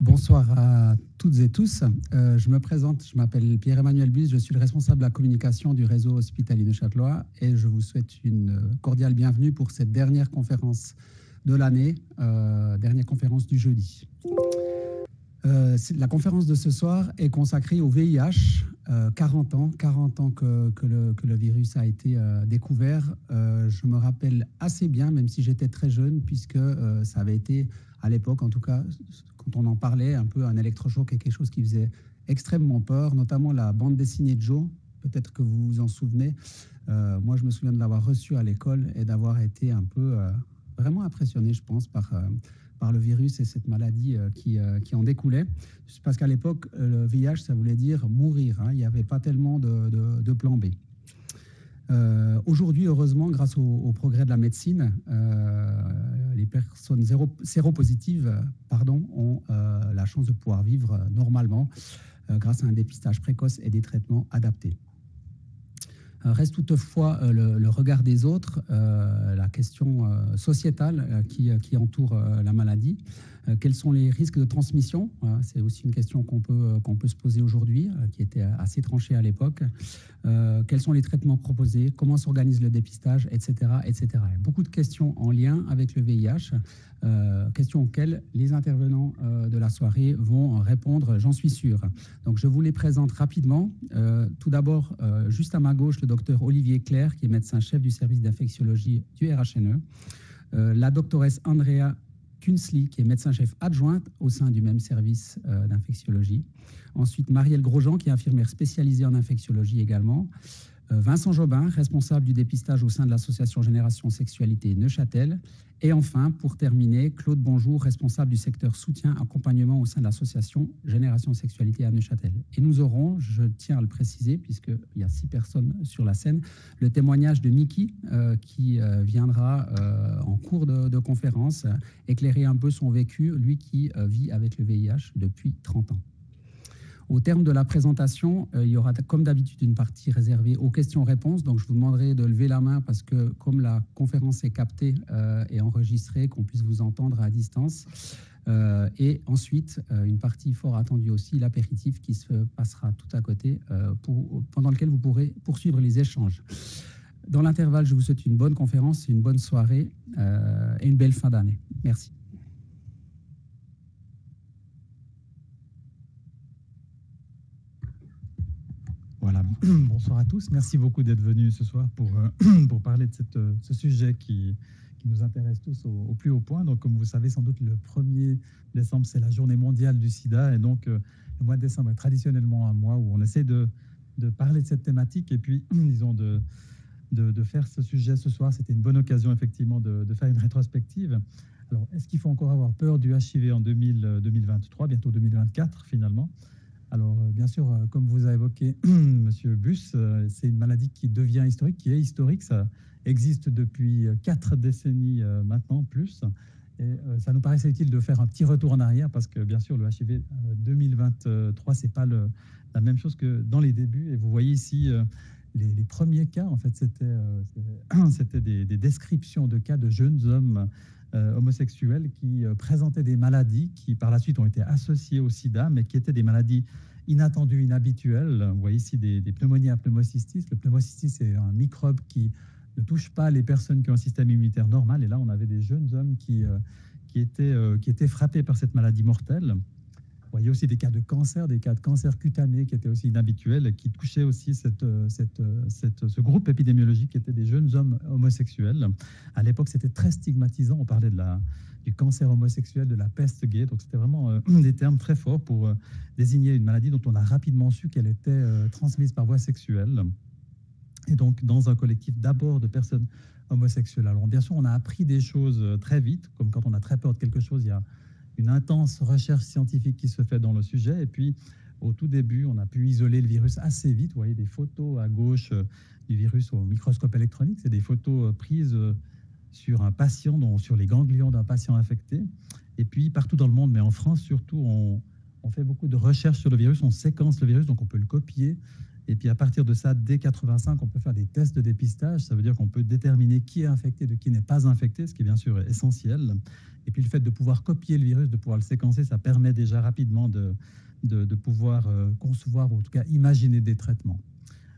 Bonsoir à toutes et tous. Je me présente, je m'appelle Pierre-Emmanuel Bus, je suis le responsable de la communication du réseau hospitalier de Châtelois et je vous souhaite une cordiale bienvenue pour cette dernière conférence de l'année, dernière conférence du jeudi. La conférence de ce soir est consacrée au VIH. 40 ans que le virus a été découvert. Je me rappelle assez bien, même si j'étais très jeune, puisque ça avait été, à l'époque en tout cas, quand on en parlait, un peu un électrochoc et quelque chose qui faisait extrêmement peur, notamment la bande dessinée de Joe. Peut-être que vous vous en souvenez. Moi, je me souviens de l'avoir reçue à l'école et d'avoir été un peu vraiment impressionné, je pense, par le virus et cette maladie qui en découlait. Parce qu'à l'époque, le VIH, ça voulait dire mourir. Il n'y avait pas tellement de plan B. Aujourd'hui, heureusement, grâce au progrès de la médecine, les personnes séropositives ont la chance de pouvoir vivre normalement grâce à un dépistage précoce et des traitements adaptés. Reste toutefois le regard des autres, la question sociétale qui entoure la maladie. Quels sont les risques de transmission? C'est aussi une question qu'on peut se poser aujourd'hui, qui était assez tranchée à l'époque. Quels sont les traitements proposés? Comment s'organise le dépistage, etc., etc. Beaucoup de questions en lien avec le VIH, questions auxquelles les intervenants de la soirée vont répondre, j'en suis sûr. Donc, je vous les présente rapidement. Tout d'abord, juste à ma gauche, le docteur Olivier Clerc, qui est médecin-chef du service d'infectiologie du RHNE. La doctoresse Andrea Kunsley, qui est médecin-chef adjointe au sein du même service d'infectiologie. Ensuite, Marielle Grosjean, qui est infirmière spécialisée en infectiologie également. Vincent Jobin, responsable du dépistage au sein de l'association Génération Sexualité Neuchâtel. Et enfin, pour terminer, Claude Bonjour, responsable du secteur soutien accompagnement au sein de l'association Génération Sexualité à Neuchâtel. Et nous aurons, je tiens à le préciser, puisqu'il y a 6 personnes sur la scène, le témoignage de Mickey qui viendra en cours de conférence éclairer un peu son vécu, lui qui vit avec le VIH depuis 30 ans. Au terme de la présentation, il y aura comme d'habitude une partie réservée aux questions-réponses. Donc, je vous demanderai de lever la main parce que comme la conférence est captée et enregistrée, qu'on puisse vous entendre à distance. Et ensuite, une partie fort attendue aussi, l'apéritif qui se passera tout à côté, pendant lequel vous pourrez poursuivre les échanges. Dans l'intervalle, je vous souhaite une bonne conférence, une bonne soirée et une belle fin d'année. Merci. Voilà, bonsoir à tous. Merci beaucoup d'être venus ce soir pour parler de ce sujet qui nous intéresse tous au plus haut point. Donc, comme vous savez, sans doute le 1er décembre, c'est la journée mondiale du sida. Et donc, le mois de décembre est traditionnellement un mois où on essaie de parler de cette thématique et puis, disons, de faire ce sujet ce soir. C'était une bonne occasion, effectivement, de faire une rétrospective. Alors, est-ce qu'il faut encore avoir peur du HIV en 2023, bientôt 2024, finalement? Alors, bien sûr, comme vous avez évoqué, Monsieur Bus, c'est une maladie qui devient historique, qui est historique. Ça existe depuis 4 décennies maintenant, plus. Et ça nous paraissait utile de faire un petit retour en arrière parce que, bien sûr, le HIV 2023, c'est pas la même chose que dans les débuts. Et vous voyez ici les premiers cas, en fait, c'était des descriptions de cas de jeunes hommes homosexuels qui présentaient des maladies qui, par la suite, ont été associées au sida, mais qui étaient des maladies inattendues, inhabituelles. Vous voyez ici des pneumonies à pneumocystis. Le pneumocystis, c'est un microbe qui ne touche pas les personnes qui ont un système immunitaire normal. Et là, on avait des jeunes hommes qui étaient frappés par cette maladie mortelle. Vous voyez aussi des cas de cancer cutané qui étaient aussi inhabituels et qui touchaient aussi ce groupe épidémiologique qui était des jeunes hommes homosexuels. À l'époque, c'était très stigmatisant. On parlait du cancer homosexuel, de la peste gay. Donc, c'était vraiment des termes très forts pour désigner une maladie dont on a rapidement su qu'elle était transmise par voie sexuelle. Et donc, dans un collectif d'abord de personnes homosexuelles. Alors, bien sûr, on a appris des choses très vite, comme quand on a très peur de quelque chose, il y a une intense recherche scientifique qui se fait dans le sujet. Et puis, au tout début, on a pu isoler le virus assez vite. Vous voyez des photos à gauche du virus au microscope électronique. C'est des photos prises sur un patient, sur les ganglions d'un patient infecté. Et puis, partout dans le monde, mais en France surtout, on fait beaucoup de recherches sur le virus. On séquence le virus, donc on peut le copier Et puis à partir de ça, dès 85, on peut faire des tests de dépistage. Ça veut dire qu'on peut déterminer qui est infecté de qui n'est pas infecté, ce qui est bien sûr essentiel. Et puis le fait de pouvoir copier le virus, de pouvoir le séquencer, ça permet déjà rapidement de pouvoir concevoir ou en tout cas imaginer des traitements.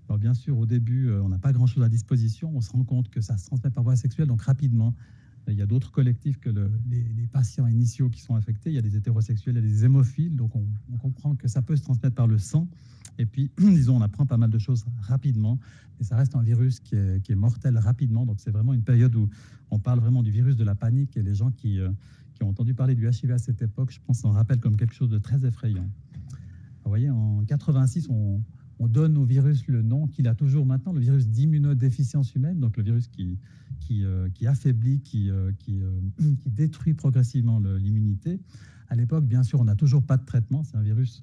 Alors bien sûr, au début, on n'a pas grand-chose à disposition. On se rend compte que ça se transmet par voie sexuelle, donc rapidement, il y a d'autres collectifs que les patients initiaux qui sont infectés. Il y a des hétérosexuels, il y a des hémophiles, donc on comprend que ça peut se transmettre par le sang. Et puis, disons, on apprend pas mal de choses rapidement, et ça reste un virus qui est mortel rapidement. Donc c'est vraiment une période où on parle vraiment du virus de la panique, et les gens qui ont entendu parler du HIV à cette époque, je pense, s'en rappellent comme quelque chose de très effrayant. Vous voyez, en 86, on donne au virus le nom qu'il a toujours maintenant, le virus d'immunodéficience humaine, donc le virus qui affaiblit, qui détruit progressivement l'immunité. À l'époque, bien sûr, on n'a toujours pas de traitement. C'est un virus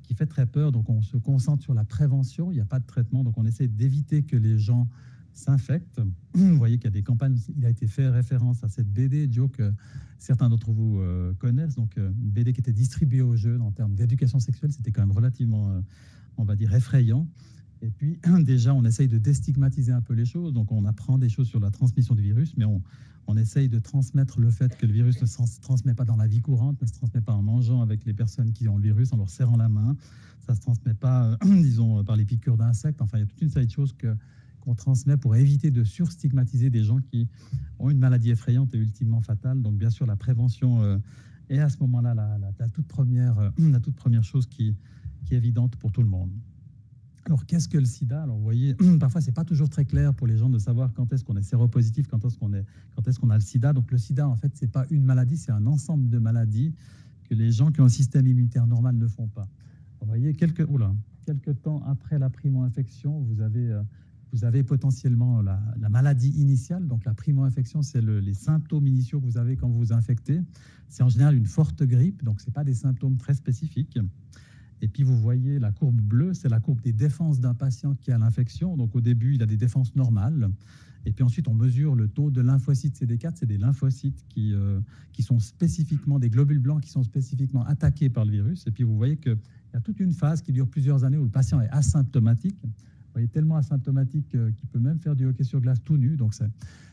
qui fait très peur, donc on se concentre sur la prévention. Il n'y a pas de traitement, donc on essaie d'éviter que les gens s'infectent. Vous voyez qu'il y a des campagnes, il a été fait référence à cette BD, Joe, que certains d'entre vous connaissent, donc une BD qui était distribuée aux jeunes en termes d'éducation sexuelle. C'était quand même relativement, on va dire, effrayant. Et puis, déjà, on essaye de déstigmatiser un peu les choses. Donc, on apprend des choses sur la transmission du virus, mais on essaye de transmettre le fait que le virus ne se transmet pas dans la vie courante, ne se transmet pas en mangeant avec les personnes qui ont le virus, en leur serrant la main. Ça ne se transmet pas, disons, par les piqûres d'insectes. Enfin, il y a toute une série de choses qu'on transmet pour éviter de surstigmatiser des gens qui ont une maladie effrayante et ultimement fatale. Donc, bien sûr, la prévention est à ce moment-là la toute première chose qui est évidente pour tout le monde. Alors, qu'est-ce que le sida? Alors, vous voyez, parfois, ce n'est pas toujours très clair pour les gens de savoir quand est-ce qu'on est séropositif, quand est-ce qu'on a le sida. Donc, le sida, en fait, ce n'est pas une maladie, c'est un ensemble de maladies que les gens qui ont un système immunitaire normal ne font pas. Vous voyez, quelques temps après la primo-infection, vous avez potentiellement la maladie initiale. Donc, la primo-infection, c'est les symptômes initiaux que vous avez quand vous vous infectez. C'est en général une forte grippe, donc ce n'est pas des symptômes très spécifiques. Et puis, vous voyez, la courbe bleue, c'est la courbe des défenses d'un patient qui a l'infection. Donc, au début, il a des défenses normales. Et puis ensuite, on mesure le taux de lymphocytes CD4. C'est des lymphocytes qui sont spécifiquement, des globules blancs qui sont spécifiquement attaqués par le virus. Et puis, vous voyez qu'il y a toute une phase qui dure plusieurs années où le patient est asymptomatique. Vous voyez, tellement asymptomatique qu'il peut même faire du hockey sur glace tout nu. Donc, c'est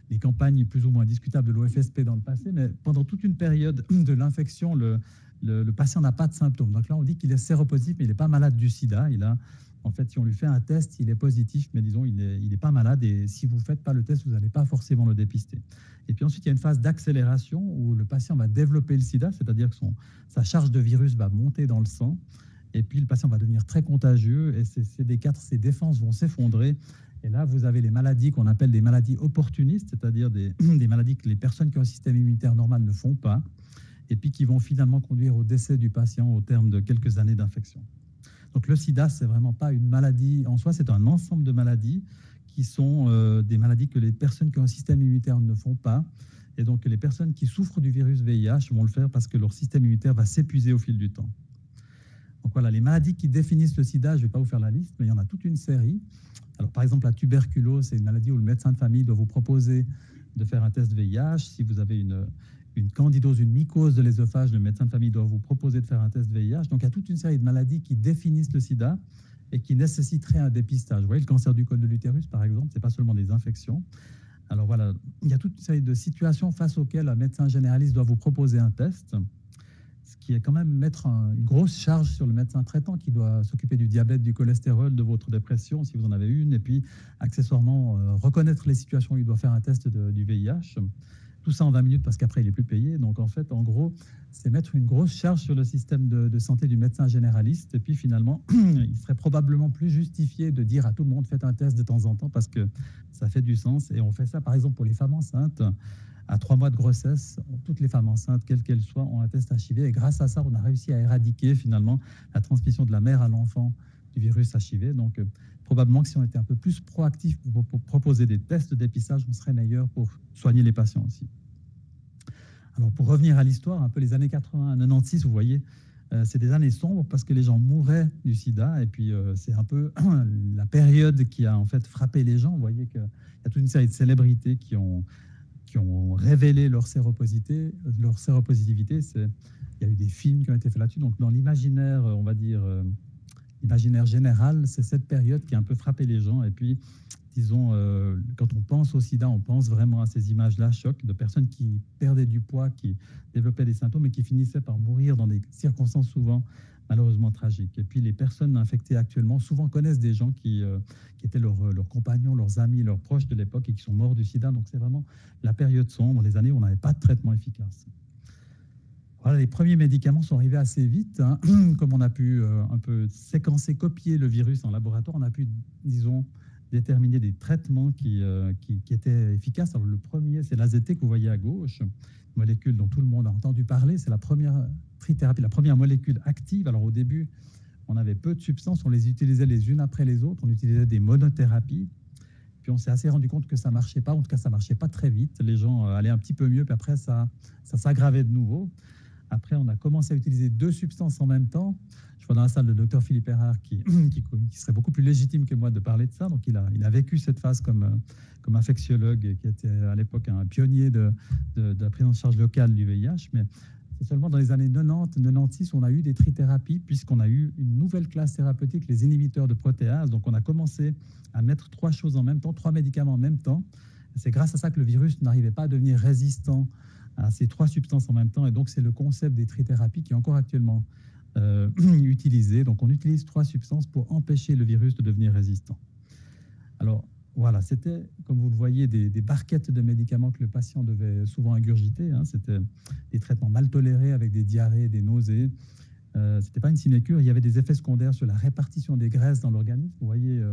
des campagnes plus ou moins discutables de l'OFSP dans le passé. Mais pendant toute une période de l'infection, le patient n'a pas de symptômes. Donc là, on dit qu'il est séropositif, mais il n'est pas malade du sida. En fait, si on lui fait un test, il est positif, mais disons, il n'est pas malade. Et si vous ne faites pas le test, vous n'allez pas forcément le dépister. Et puis ensuite, il y a une phase d'accélération où le patient va développer le sida, c'est-à-dire que sa charge de virus va monter dans le sang. Et puis, le patient va devenir très contagieux et ses défenses vont s'effondrer. Et là, vous avez les maladies qu'on appelle des maladies opportunistes, c'est-à-dire des maladies que les personnes qui ont un système immunitaire normal ne font pas, et puis qui vont finalement conduire au décès du patient au terme de quelques années d'infection. Donc le sida, ce n'est vraiment pas une maladie en soi, c'est un ensemble de maladies qui sont des maladies que les personnes qui ont un système immunitaire ne font pas. Et donc les personnes qui souffrent du virus VIH vont le faire parce que leur système immunitaire va s'épuiser au fil du temps. Donc voilà, les maladies qui définissent le sida, je ne vais pas vous faire la liste, mais il y en a toute une série. Alors par exemple, la tuberculose, c'est une maladie où le médecin de famille doit vous proposer de faire un test VIH. Si vous avez une candidose, une mycose de l'œsophage, le médecin de famille doit vous proposer de faire un test VIH. Donc, il y a toute une série de maladies qui définissent le sida et qui nécessiteraient un dépistage. Vous voyez, le cancer du col de l'utérus, par exemple, ce n'est pas seulement des infections. Alors voilà, il y a toute une série de situations face auxquelles un médecin généraliste doit vous proposer un test, ce qui est quand même mettre une grosse charge sur le médecin traitant qui doit s'occuper du diabète, du cholestérol, de votre dépression, si vous en avez une, et puis accessoirement reconnaître les situations où il doit faire un test du VIH. Tout ça en 20 minutes parce qu'après, il n'est plus payé. Donc, en fait, en gros, c'est mettre une grosse charge sur le système de santé du médecin généraliste. Et puis, finalement, il serait probablement plus justifié de dire à tout le monde, faites un test de temps en temps parce que ça fait du sens. Et on fait ça, par exemple, pour les femmes enceintes. À 3 mois de grossesse, toutes les femmes enceintes, quelles qu'elles soient, ont un test HIV. Et grâce à ça, on a réussi à éradiquer, finalement, la transmission de la mère à l'enfant du virus HIV. Donc, probablement que si on était un peu plus proactif pour proposer des tests de dépistage, on serait meilleur pour soigner les patients aussi. Alors, pour revenir à l'histoire, un peu les années 80 à 96, vous voyez, c'est des années sombres parce que les gens mouraient du sida. Et puis, c'est un peu la période qui a en fait frappé les gens. Vous voyez qu'il y a toute une série de célébrités qui ont révélé leur séropositivité. Il y a eu des films qui ont été faits là-dessus. Donc, dans l'imaginaire, on va dire, l'imaginaire général, c'est cette période qui a un peu frappé les gens. Et puis, disons, quand on pense au sida, on pense vraiment à ces images-là, choc, de personnes qui perdaient du poids, qui développaient des symptômes et qui finissaient par mourir dans des circonstances souvent malheureusement tragiques. Et puis, les personnes infectées actuellement souvent connaissent des gens qui étaient leurs compagnons, leurs amis, leurs proches de l'époque et qui sont morts du sida. Donc, c'est vraiment la période sombre, les années où on n'avait pas de traitement efficace. Voilà, les premiers médicaments sont arrivés assez vite. Hein. Comme on a pu un peu séquencer, copier le virus en laboratoire, on a pu, disons, déterminer des traitements qui étaient efficaces. Alors, le premier, c'est l'AZT que vous voyez à gauche, molécule dont tout le monde a entendu parler. C'est la première trithérapie, la première molécule active. Alors, au début, on avait peu de substances, on les utilisait les unes après les autres, on utilisait des monothérapies. Puis on s'est assez rendu compte que ça ne marchait pas, en tout cas ça ne marchait pas très vite. Les gens allaient un petit peu mieux, puis après ça s'aggravait de nouveau. Après, on a commencé à utiliser 2 substances en même temps. Je vois dans la salle le docteur Philippe Erard qui serait beaucoup plus légitime que moi de parler de ça. Donc, il a vécu cette phase comme infectiologue qui était à l'époque un pionnier de la prise en charge locale du VIH. Mais c'est seulement dans les années 90, 96 on a eu des trithérapies puisqu'on a eu une nouvelle classe thérapeutique, les inhibiteurs de protéase. Donc, on a commencé à mettre 3 choses en même temps, 3 médicaments en même temps. C'est grâce à ça que le virus n'arrivait pas à devenir résistant à ces 3 substances en même temps. Et donc, c'est le concept des trithérapies qui est encore actuellement utilisé. Donc, on utilise 3 substances pour empêcher le virus de devenir résistant. Alors, voilà, c'était, comme vous le voyez, des barquettes de médicaments que le patient devait souvent ingurgiter. Hein. C'était des traitements mal tolérés avec des diarrhées, des nausées. Ce n'était pas une sinécure. Il y avait des effets secondaires sur la répartition des graisses dans l'organisme. Vous voyez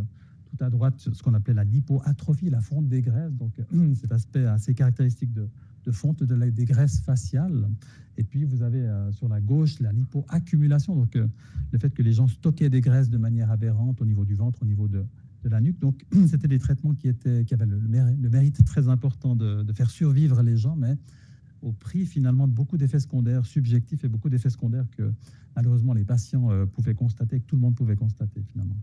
tout à droite ce qu'on appelait la lipoatrophie, la fonte des graisses. Donc, cet aspect assez caractéristique de fonte des graisses faciales. Et puis, vous avez sur la gauche la lipoaccumulation, donc le fait que les gens stockaient des graisses de manière aberrante au niveau du ventre, au niveau de la nuque. Donc, c'était des traitements qui avaient le mérite très important de faire survivre les gens, mais au prix finalement de beaucoup d'effets secondaires subjectifs et beaucoup d'effets secondaires que malheureusement les patients pouvaient constater, que tout le monde pouvait constater finalement.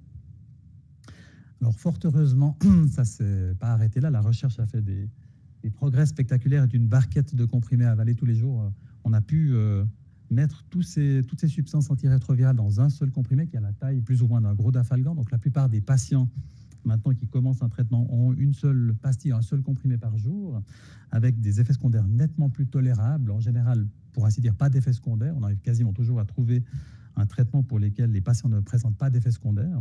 Alors, fort heureusement, ça ne s'est pas arrêté là. La recherche a fait des progrès spectaculaires. D'une barquette de comprimés avalés tous les jours, on a pu mettre toutes ces substances antirétrovirales dans un seul comprimé qui a la taille plus ou moins d'un gros dafalgan. Donc la plupart des patients maintenant qui commencent un traitement ont une seule pastille, un seul comprimé par jour, avec des effets secondaires nettement plus tolérables. En général, pour ainsi dire, pas d'effets secondaires. On arrive quasiment toujours à trouver un traitement pour lequel les patients ne présentent pas d'effets secondaires.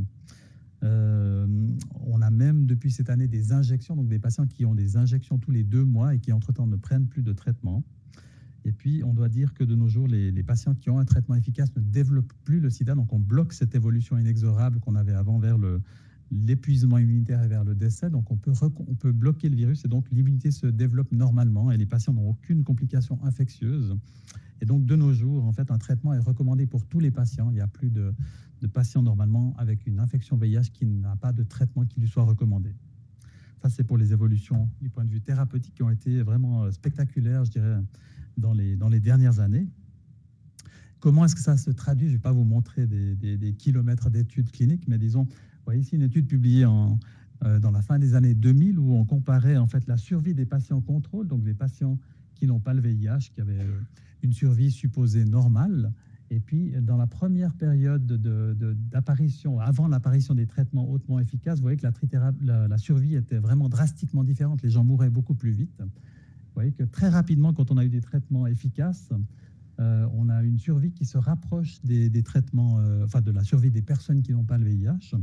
On a même depuis cette année des injections, donc des patients qui ont des injections tous les 2 mois et qui entre-temps ne prennent plus de traitement. Et puis, on doit dire que de nos jours, les patients qui ont un traitement efficace ne développent plus le sida, donc on bloque cette évolution inexorable qu'on avait avant vers l'épuisement immunitaire et vers le décès. Donc, on peut bloquer le virus et donc l'immunité se développe normalement et les patients n'ont aucune complication infectieuse. Et donc, de nos jours, en fait, un traitement est recommandé pour tous les patients. Il n'y a plus de patients normalement avec une infection VIH qui n'a pas de traitement qui lui soit recommandé. Ça, c'est pour les évolutions du point de vue thérapeutique qui ont été vraiment spectaculaires, je dirais, dans les dernières années. Comment est-ce que ça se traduit? Je ne vais pas vous montrer des kilomètres d'études cliniques, mais disons, vous voyez ici une étude publiée dans la fin des années 2000 où on comparait en fait la survie des patients contrôle, donc des patients qui n'ont pas le VIH, qui avaient une survie supposée normale. Et puis, dans la première période d'apparition, avant l'apparition des traitements hautement efficaces, vous voyez que la survie était vraiment drastiquement différente. Les gens mouraient beaucoup plus vite. Vous voyez que très rapidement, quand on a eu des traitements efficaces, on a une survie qui se rapproche des traitements, enfin de la survie des personnes qui n'ont pas le VIH.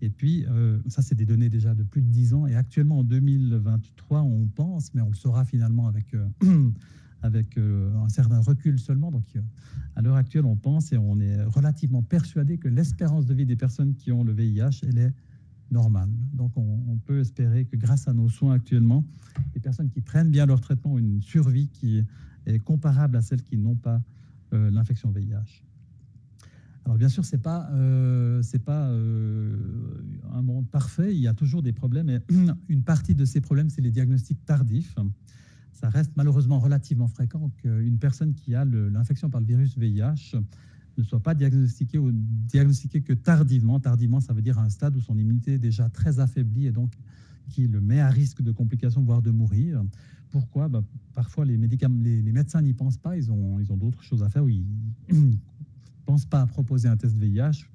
Et puis, ça, c'est des données déjà de plus de 10 ans. Et actuellement, en 2023, on pense, mais on le saura finalement avec un certain recul seulement. Donc, à l'heure actuelle, on pense et on est relativement persuadé que l'espérance de vie des personnes qui ont le VIH, elle est normale. Donc, on peut espérer que grâce à nos soins actuellement, les personnes qui prennent bien leur traitement ont une survie qui est comparable à celles qui n'ont pas l'infection VIH. Alors, bien sûr, c'est pas un monde parfait. Il y a toujours des problèmes. Et une partie de ces problèmes, c'est les diagnostics tardifs. Ça reste malheureusement relativement fréquent qu'une personne qui a l'infection par le virus VIH ne soit pas diagnostiquée que tardivement. Tardivement, ça veut dire à un stade où son immunité est déjà très affaiblie et donc qui le met à risque de complications, voire de mourir. Pourquoi? Parfois, les médecins n'y pensent pas. Ils ont d'autres choses à faire. Ils ne pensent pas à proposer un test VIH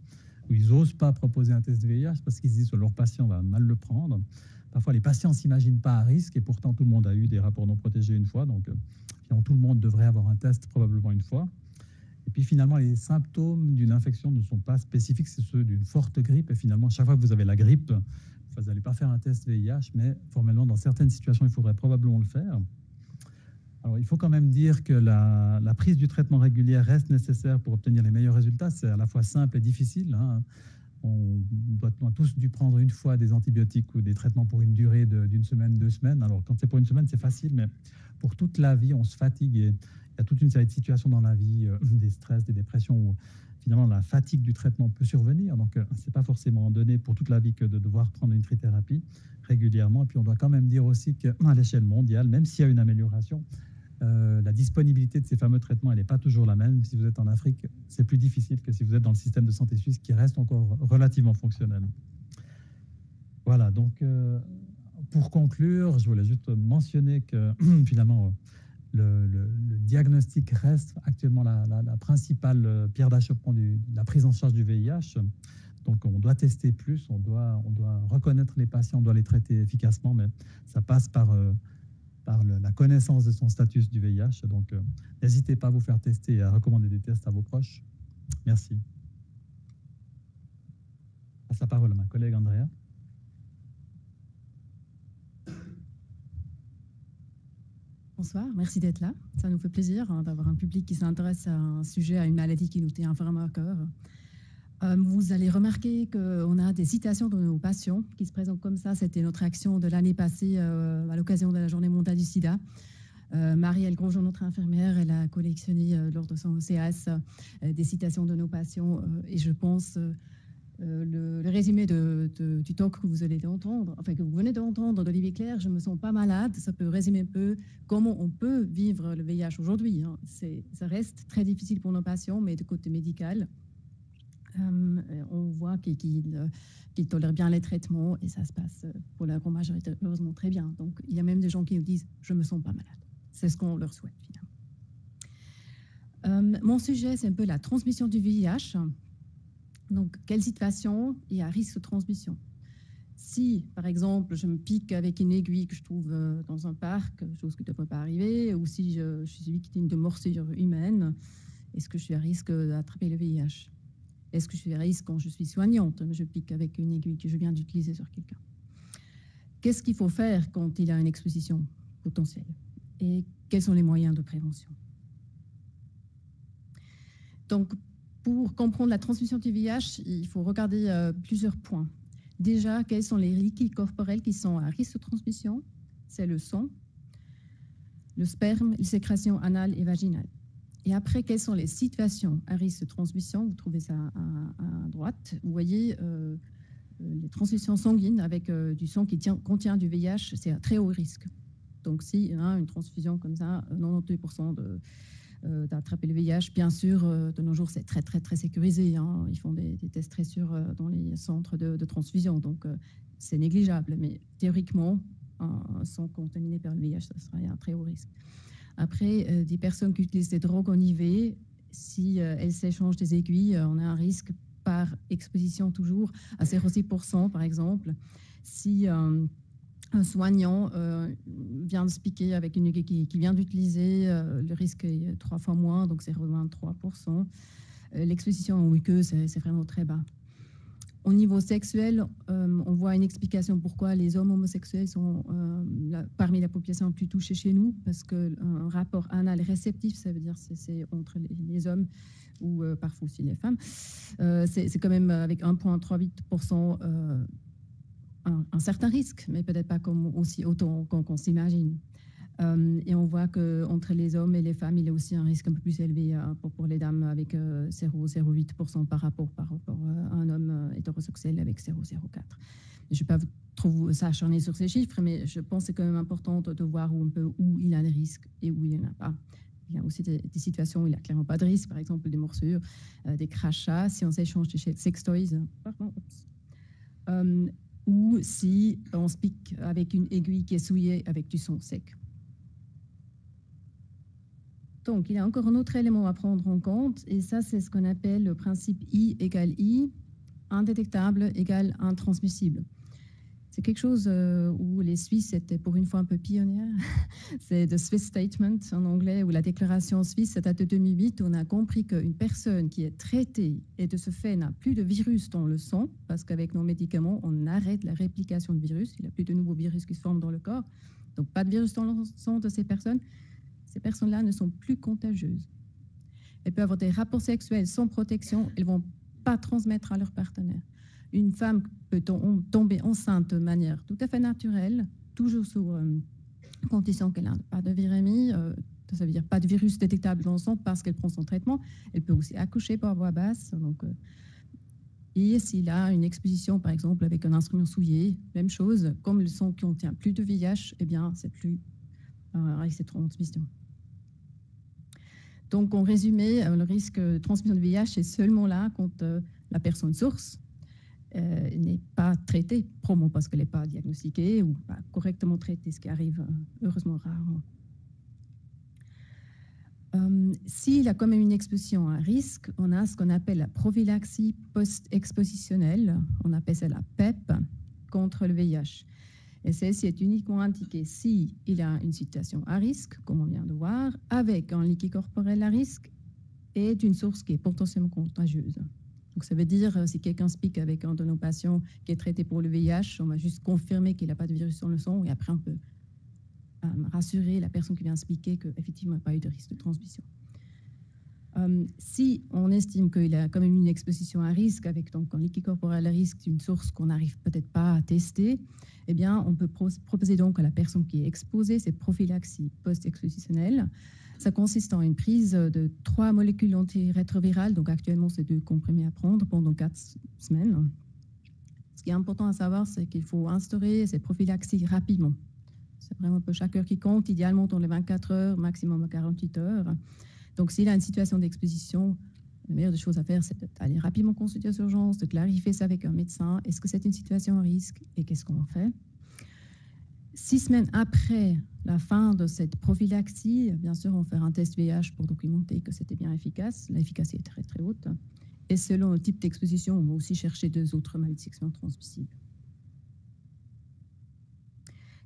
où ils n'osent pas proposer un test VIH parce qu'ils se disent que leur patient va mal le prendre. Parfois, les patients ne s'imaginent pas à risque et pourtant, tout le monde a eu des rapports non protégés une fois. Donc, tout le monde devrait avoir un test probablement une fois. Et puis, finalement, les symptômes d'une infection ne sont pas spécifiques, c'est ceux d'une forte grippe. Et finalement, chaque fois que vous avez la grippe, vous n'allez pas faire un test VIH, mais formellement, dans certaines situations, il faudrait probablement le faire. Alors, il faut quand même dire que la prise du traitement régulier reste nécessaire pour obtenir les meilleurs résultats. C'est à la fois simple et difficile, hein. On a tous dû prendre une fois des antibiotiques ou des traitements pour une durée d'une semaine, 2 semaines. Alors, quand c'est pour une semaine, c'est facile, mais pour toute la vie, on se fatigue. Et il y a toute une série de situations dans la vie, des stress, des dépressions, où finalement la fatigue du traitement peut survenir. Donc, ce n'est pas forcément donné pour toute la vie que de devoir prendre une trithérapie régulièrement. Et puis, on doit quand même dire aussi qu'à l'échelle mondiale, même s'il y a une amélioration, la disponibilité de ces fameux traitements, elle n'est pas toujours la même. Si vous êtes en Afrique, c'est plus difficile que si vous êtes dans le système de santé suisse qui reste encore relativement fonctionnel. Voilà, donc pour conclure, je voulais juste mentionner que finalement, le diagnostic reste actuellement la principale pierre d'achoppement de la prise en charge du VIH. Donc, on doit tester plus, on doit reconnaître les patients, on doit les traiter efficacement, mais ça passe par la connaissance de son statut du VIH. Donc, n'hésitez pas à vous faire tester et à recommander des tests à vos proches. Merci. Je passe la parole à ma collègue Andrea. Bonsoir, merci d'être là. Ça nous fait plaisir d'avoir un public qui s'intéresse à un sujet, à une maladie qui nous tient vraiment à cœur. Vous allez remarquer qu'on a des citations de nos patients qui se présentent comme ça. C'était notre action de l'année passée à l'occasion de la Journée mondiale du sida. Marie-Elle Grosjean, notre infirmière, elle a collectionné lors de son OCAS des citations de nos patients. Et je pense le résumé du talk que vous allez entendre, enfin que vous venez d'entendre d'Olivier Clerc, je me sens pas malade, ça peut résumer un peu comment on peut vivre le VIH aujourd'hui. Hein. Ça reste très difficile pour nos patients, mais de côté médical, on voit qu'ils tolèrent bien les traitements et ça se passe pour la grande majorité heureusement très bien. Donc il y a même des gens qui nous disent je me sens pas malade. C'est ce qu'on leur souhaite finalement. Mon sujet, c'est un peu la transmission du VIH. Donc, quelle situation il y a risque de transmission? Si, par exemple, je me pique avec une aiguille que je trouve dans un parc, chose qui ne devrait pas arriver, ou si je suis victime de morsure humaine, est-ce que je suis à risque d'attraper le VIH? Est-ce que je suis à risque quand je suis soignante? Je pique avec une aiguille que je viens d'utiliser sur quelqu'un. Qu'est-ce qu'il faut faire quand il y a une exposition potentielle? Et quels sont les moyens de prévention? Donc, pour comprendre la transmission du VIH, il faut regarder plusieurs points. Déjà, quels sont les liquides corporels qui sont à risque de transmission? C'est le sang, le sperme, les sécrétions anales et vaginales. Et après, quelles sont les situations à risque de transmission? Vous trouvez ça à droite. Vous voyez les transfusions sanguines avec du sang qui contient du VIH, c'est à très haut risque. Donc, s'il y a une transfusion comme ça, 92% d'attraper le VIH. Bien sûr, de nos jours, c'est très, très, très sécurisé. Hein. Ils font des tests très sûrs dans les centres de transfusion. Donc, c'est négligeable. Mais théoriquement, un sang contaminé par le VIH, ça serait un très haut risque. Après, des personnes qui utilisent des drogues en IV, si elles s'échangent des aiguilles, on a un risque par exposition toujours à 0,6% par exemple. Si un soignant vient de se piquer avec une aiguille qui vient d'utiliser, le risque est 3 fois moins, donc c'est 0,23%. L'exposition en muqueuse, c'est vraiment très bas. Au niveau sexuel, on voit une explication pourquoi les hommes homosexuels sont parmi la population la plus touchée chez nous, parce qu'un rapport anal réceptif, ça veut dire c'est entre les hommes ou parfois aussi les femmes, c'est quand même avec 1,38% un certain risque, mais peut-être pas aussi autant qu'on s'imagine. Et on voit qu'entre les hommes et les femmes, il y a aussi un risque un peu plus élevé pour les dames avec 0,08% par rapport à un homme hétérosexuel avec 0,04%. Je ne vais pas trop s'acharner sur ces chiffres, mais je pense que c'est quand même important de voir où il y a des risques et où il n'y en a pas. Il y a aussi des situations où il n'y a clairement pas de risque, par exemple des morsures, des crachats, si on s'échange des sextoys, ou si on se pique avec une aiguille qui est souillée avec du sang sec. Donc, il y a encore un autre élément à prendre en compte, et ça, c'est ce qu'on appelle le principe I égale I. indétectable égale intransmissible. C'est quelque chose où les Suisses étaient pour une fois un peu pionniers. C'est the Swiss Statement en anglais, ou la déclaration suisse, ça date de 2008. On a compris qu'une personne qui est traitée et de ce fait n'a plus de virus dans le sang, parce qu'avec nos médicaments, on arrête la réplication de virus. Il n'y a plus de nouveaux virus qui se forment dans le corps. Donc pas de virus dans le sang de ces personnes. Ces personnes-là ne sont plus contagieuses. Elles peuvent avoir des rapports sexuels sans protection. Elles ne vont pas transmettre à leur partenaire. Une femme peut tomber enceinte de manière tout à fait naturelle, toujours sous condition qu'elle n'a pas de virémie, ça veut dire pas de virus détectable dans le sang parce qu'elle prend son traitement. Elle peut aussi accoucher par voie basse. Donc, et s'il a une exposition, par exemple, avec un instrument souillé, même chose, comme le sang qui contient plus de VIH, eh bien, c'est plus avec cette transmission. Donc, en résumé, le risque de transmission de VIH est seulement là quand la personne source n'est pas traitée, probablement parce qu'elle n'est pas diagnostiquée ou pas correctement traitée, ce qui arrive heureusement rarement. S'il a quand même une exposition à risque, on a ce qu'on appelle la prophylaxie post-expositionnelle, on appelle ça la PEP, contre le VIH. Et celle-ci est uniquement indiquée s'il a une situation à risque, comme on vient de voir, avec un liquide corporel à risque et d'une source qui est potentiellement contagieuse. Donc, ça veut dire, si quelqu'un se pique avec un de nos patients qui est traité pour le VIH, on va juste confirmer qu'il n'a pas de virus dans le sang et après, on peut rassurer la personne qui vient se piquer qu'effectivement, il n'y a pas eu de risque de transmission. Si on estime qu'il a quand même une exposition à risque avec donc un liquide corporel à risque d'une source qu'on n'arrive peut-être pas à tester, eh bien, on peut proposer donc à la personne qui est exposée cette prophylaxie post-expositionnelle. Ça consiste en une prise de 3 molécules antirétrovirales, donc actuellement c'est 2 comprimés à prendre pendant 4 semaines. Ce qui est important à savoir, c'est qu'il faut instaurer cette prophylaxie rapidement. C'est vraiment un peu chaque heure qui compte, idéalement dans les 24 heures, maximum à 48 heures. Donc s'il a une situation d'exposition, la meilleure des choses à faire, c'est d'aller rapidement consulter aux urgences, de clarifier ça avec un médecin. Est-ce que c'est une situation à risque et qu'est-ce qu'on fait? 6 semaines après la fin de cette prophylaxie, bien sûr, on fait un test VIH pour documenter que c'était bien efficace. L'efficacité est très, très haute. Et selon le type d'exposition, on va aussi chercher 2 autres maladies sexuellement transmissibles.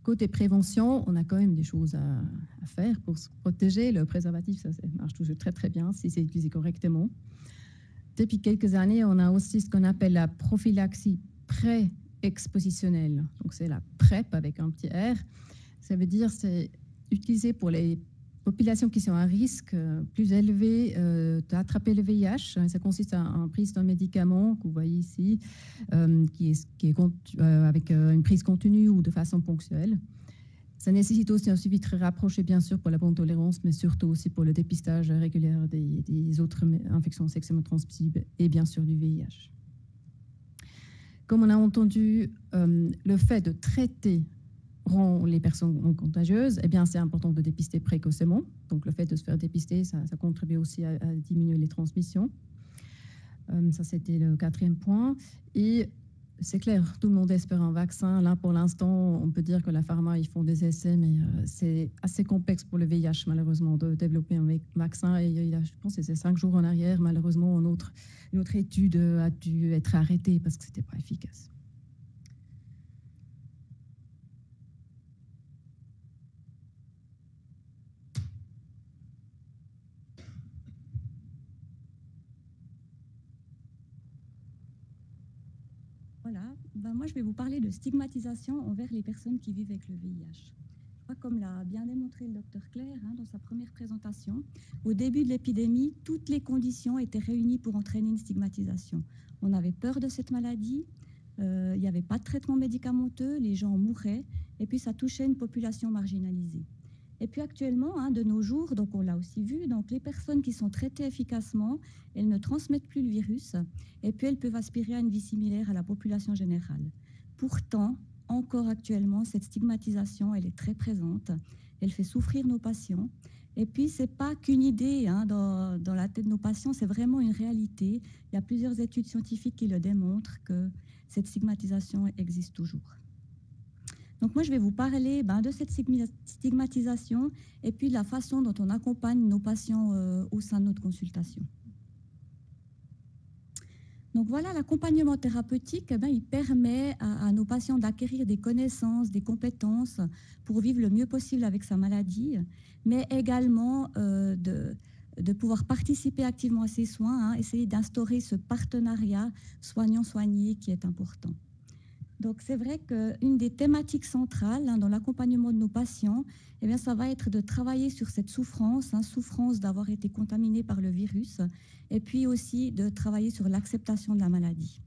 Côté prévention, on a quand même des choses à faire pour se protéger. Le préservatif, ça marche toujours très, très bien si c'est utilisé correctement. Depuis quelques années, on a aussi ce qu'on appelle la prophylaxie pré-expositionnelle. Donc, c'est la PrEP avec un petit R. Ça veut dire c'est utilisé pour les populations qui sont à risque plus élevé d'attraper le VIH. Ça consiste en prise d'un médicament que vous voyez ici, qui est avec une prise continue ou de façon ponctuelle. Ça nécessite aussi un suivi très rapproché, bien sûr, pour la bonne tolérance, mais surtout aussi pour le dépistage régulier des autres infections sexuellement transmissibles et bien sûr du VIH. Comme on a entendu, le fait de traiter rend les personnes contagieuses, eh bien, c'est important de dépister précocement. Donc, le fait de se faire dépister, ça contribue aussi à diminuer les transmissions. Ça, c'était le 4e point. Et c'est clair, tout le monde espère un vaccin. Là, pour l'instant, on peut dire que la pharma, ils font des essais, mais c'est assez complexe pour le VIH, malheureusement, de développer un vaccin. Et je pense que c'est 5 jours en arrière, malheureusement, une autre étude a dû être arrêtée parce que ce n'était pas efficace. Voilà, moi je vais vous parler de stigmatisation envers les personnes qui vivent avec le VIH. Je crois, comme l'a bien démontré le docteur Claire dans sa première présentation, au début de l'épidémie, toutes les conditions étaient réunies pour entraîner une stigmatisation. On avait peur de cette maladie, il n'y avait pas de traitement médicamenteux, les gens mouraient, et puis ça touchait une population marginalisée. Et puis actuellement, de nos jours, donc on l'a aussi vu, donc les personnes qui sont traitées efficacement, elles ne transmettent plus le virus et puis elles peuvent aspirer à une vie similaire à la population générale. Pourtant, encore actuellement, cette stigmatisation, elle est très présente, elle fait souffrir nos patients. Et puis, ce n'est pas qu'une idée dans la tête de nos patients, c'est vraiment une réalité. Il y a plusieurs études scientifiques qui le démontrent que cette stigmatisation existe toujours. Donc moi, je vais vous parler de cette stigmatisation et puis de la façon dont on accompagne nos patients au sein de notre consultation. Donc voilà, l'accompagnement thérapeutique, eh bien, il permet à nos patients d'acquérir des connaissances, des compétences pour vivre le mieux possible avec sa maladie, mais également de pouvoir participer activement à ces soins, essayer d'instaurer ce partenariat soignant-soigné qui est important. Donc c'est vrai qu'une des thématiques centrales dans l'accompagnement de nos patients, eh bien, ça va être de travailler sur cette souffrance, souffrance d'avoir été contaminé par le virus, et puis aussi de travailler sur l'acceptation de la maladie.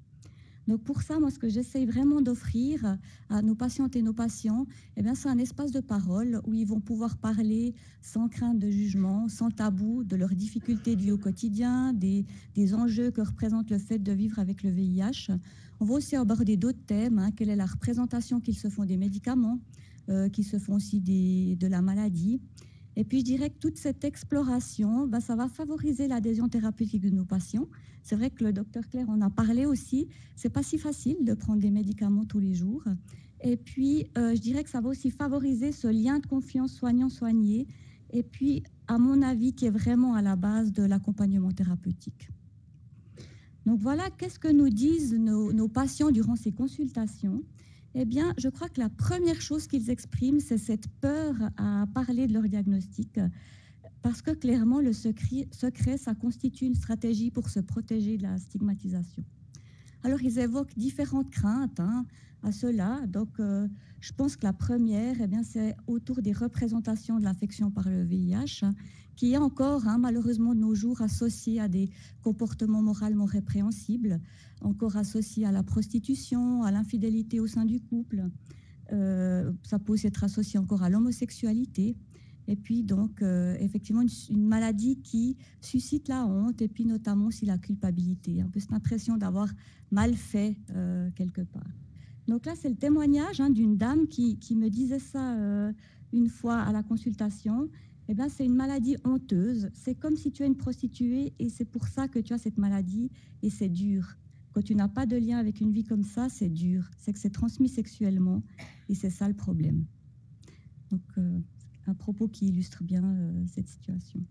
Donc pour ça, moi, ce que j'essaye vraiment d'offrir à nos patientes et nos patients, eh bien, c'est un espace de parole où ils vont pouvoir parler sans crainte de jugement, sans tabou, de leurs difficultés de vie au quotidien, des enjeux que représente le fait de vivre avec le VIH. On va aussi aborder d'autres thèmes, quelle est la représentation qu'ils se font des médicaments, qu'ils se font aussi de la maladie. Et puis, je dirais que toute cette exploration, ça va favoriser l'adhésion thérapeutique de nos patients. C'est vrai que le docteur Claire en a parlé aussi. C'est pas si facile de prendre des médicaments tous les jours. Et puis, je dirais que ça va aussi favoriser ce lien de confiance soignant-soigné. Et puis, à mon avis, qui est vraiment à la base de l'accompagnement thérapeutique. Donc voilà, qu'est-ce que nous disent nos patients durant ces consultations? Eh bien, je crois que la première chose qu'ils expriment, c'est cette peur à parler de leur diagnostic, parce que clairement, le secret, ça constitue une stratégie pour se protéger de la stigmatisation. Alors, ils évoquent différentes craintes à cela. Donc, je pense que la première, eh bien, c'est autour des représentations de l'infection par le VIH, qui est encore, malheureusement, de nos jours, associée à des comportements moralement répréhensibles, encore associée à la prostitution, à l'infidélité au sein du couple. Ça peut aussi être associé encore à l'homosexualité. Et puis, donc, effectivement, une maladie qui suscite la honte et puis notamment aussi la culpabilité. Un peu cette impression d'avoir mal fait quelque part. Donc là, c'est le témoignage d'une dame qui me disait ça une fois à la consultation. Eh bien, c'est une maladie honteuse. C'est comme si tu es une prostituée et c'est pour ça que tu as cette maladie et c'est dur. Quand tu n'as pas de lien avec une vie comme ça, c'est dur. C'est que c'est transmis sexuellement et c'est ça le problème. Donc, un propos qui illustre bien cette situation.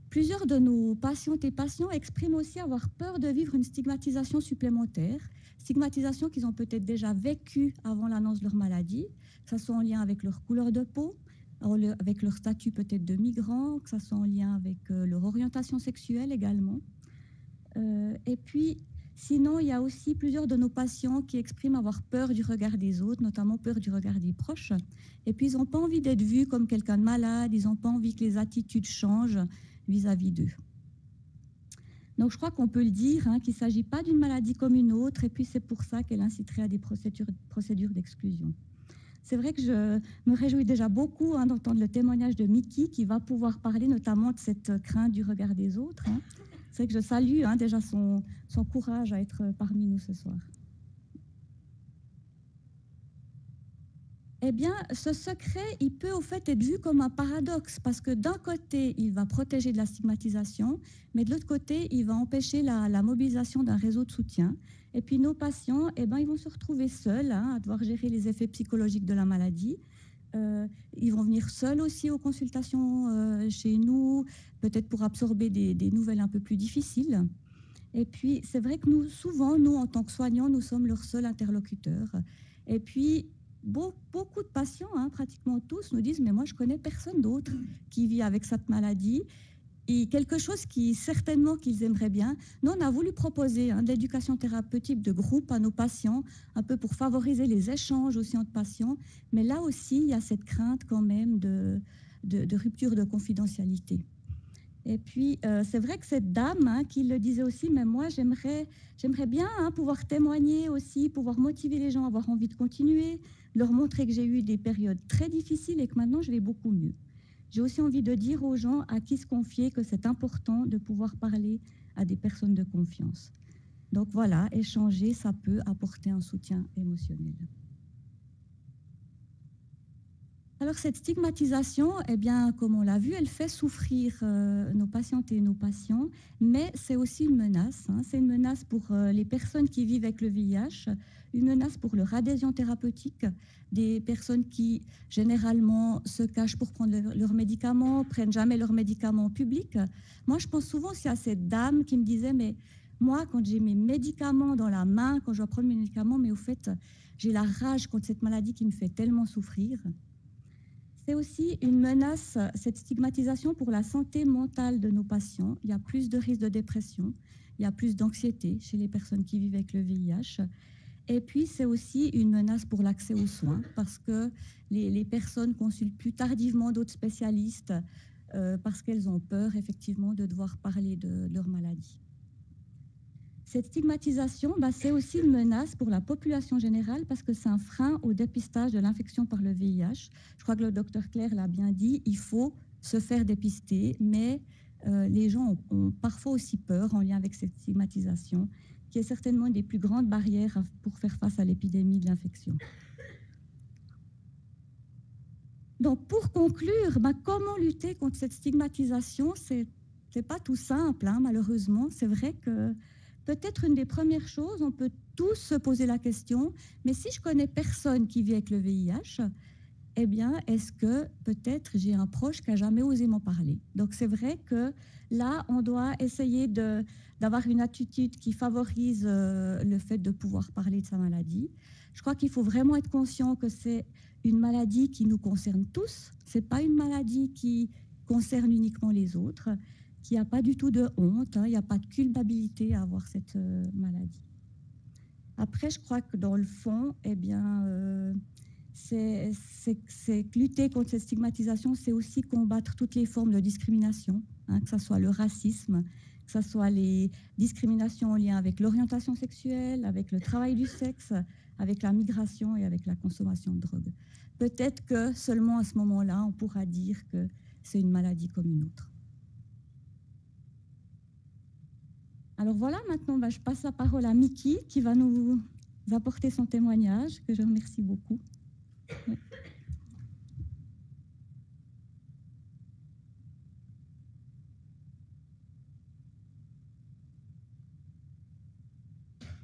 Plusieurs de nos patientes et patients expriment aussi avoir peur de vivre une stigmatisation supplémentaire, stigmatisation qu'ils ont peut-être déjà vécue avant l'annonce de leur maladie, que ce soit en lien avec leur couleur de peau, avec leur statut peut-être de migrant, que ce soit en lien avec leur orientation sexuelle également. Et puis, sinon, il y a aussi plusieurs de nos patients qui expriment avoir peur du regard des autres, notamment peur du regard des proches. Et puis, ils n'ont pas envie d'être vus comme quelqu'un de malade, ils n'ont pas envie que les attitudes changent vis-à-vis d'eux. Donc, je crois qu'on peut le dire, qu'il ne s'agit pas d'une maladie comme une autre, et puis c'est pour ça qu'elle inciterait à des procédures d'exclusion. C'est vrai que je me réjouis déjà beaucoup d'entendre le témoignage de Miki, qui va pouvoir parler notamment de cette crainte du regard des autres. C'est que je salue déjà son courage à être parmi nous ce soir. Eh bien, ce secret, il peut au fait être vu comme un paradoxe, parce que d'un côté, il va protéger de la stigmatisation, mais de l'autre côté, il va empêcher la mobilisation d'un réseau de soutien. Et puis nos patients, ils vont se retrouver seuls à devoir gérer les effets psychologiques de la maladie. Ils vont venir seuls aussi aux consultations chez nous, peut-être pour absorber des nouvelles un peu plus difficiles. Et puis, c'est vrai que souvent, nous, en tant que soignants, nous sommes leurs seuls interlocuteurs. Et puis, beaucoup de patients, pratiquement tous, nous disent « mais moi, je connais personne d'autre qui vit avec cette maladie ». Et quelque chose qui, certainement, qu'ils aimeraient bien. Nous, on a voulu proposer de l'éducation thérapeutique de groupe à nos patients, un peu pour favoriser les échanges aussi entre patients. Mais là aussi, il y a cette crainte quand même de rupture de confidentialité. Et puis, c'est vrai que cette dame qui le disait aussi, mais moi, j'aimerais bien pouvoir témoigner aussi, pouvoir motiver les gens à avoir envie de continuer, leur montrer que j'ai eu des périodes très difficiles et que maintenant, je vais beaucoup mieux. J'ai aussi envie de dire aux gens à qui se confier que c'est important de pouvoir parler à des personnes de confiance. Donc voilà, échanger, ça peut apporter un soutien émotionnel. Alors cette stigmatisation, comme on l'a vu, elle fait souffrir nos patientes et nos patients, mais c'est aussi une menace. C'est une menace pour les personnes qui vivent avec le VIH, une menace pour leur adhésion thérapeutique, des personnes qui généralement se cachent pour prendre leurs médicaments, prennent jamais leurs médicaments en public. Moi, je pense souvent aussi à cette dame qui me disait « mais Moi, quand j'ai mes médicaments dans la main, quand je dois prendre mes médicaments, mais au fait, j'ai la rage contre cette maladie qui me fait tellement souffrir. C'est aussi une menace, cette stigmatisation pour la santé mentale de nos patients. Il y a plus de risques de dépression, il y a plus d'anxiété chez les personnes qui vivent avec le VIH. Et puis, c'est aussi une menace pour l'accès aux soins parce que les personnes consultent plus tardivement d'autres spécialistes parce qu'elles ont peur, effectivement, de devoir parler de leur maladie. Cette stigmatisation, c'est aussi une menace pour la population générale parce que c'est un frein au dépistage de l'infection par le VIH. Je crois que le docteur Claire l'a bien dit, il faut se faire dépister, mais les gens ont parfois aussi peur en lien avec cette stigmatisation, qui est certainement une des plus grandes barrières pour faire face à l'épidémie de l'infection. Donc, pour conclure, comment lutter contre cette stigmatisation? C'est pas tout simple, hein, malheureusement. C'est vrai que peut-être une des premières choses, on peut tous se poser la question, mais si je connais personne qui vit avec le VIH, eh bien, est-ce que peut-être j'ai un proche qui n'a jamais osé m'en parler? Donc, c'est vrai que là, on doit essayer d'avoir une attitude qui favorise le fait de pouvoir parler de sa maladie. Je crois qu'il faut vraiment être conscient que c'est une maladie qui nous concerne tous. Ce n'est pas une maladie qui concerne uniquement les autres, qu'il n'y a pas du tout de honte, hein, il n'y a pas de culpabilité à avoir cette maladie. Après, je crois que dans le fond, eh bien, c'est lutter contre cette stigmatisation, c'est aussi combattre toutes les formes de discrimination, hein, que ce soit le racisme, que ce soit les discriminations en lien avec l'orientation sexuelle, avec le travail du sexe, avec la migration et avec la consommation de drogue. Peut-être que seulement à ce moment-là, on pourra dire que c'est une maladie comme une autre. Alors voilà, maintenant, je passe la parole à Miki qui va nous apporter son témoignage, que je remercie beaucoup. Oui.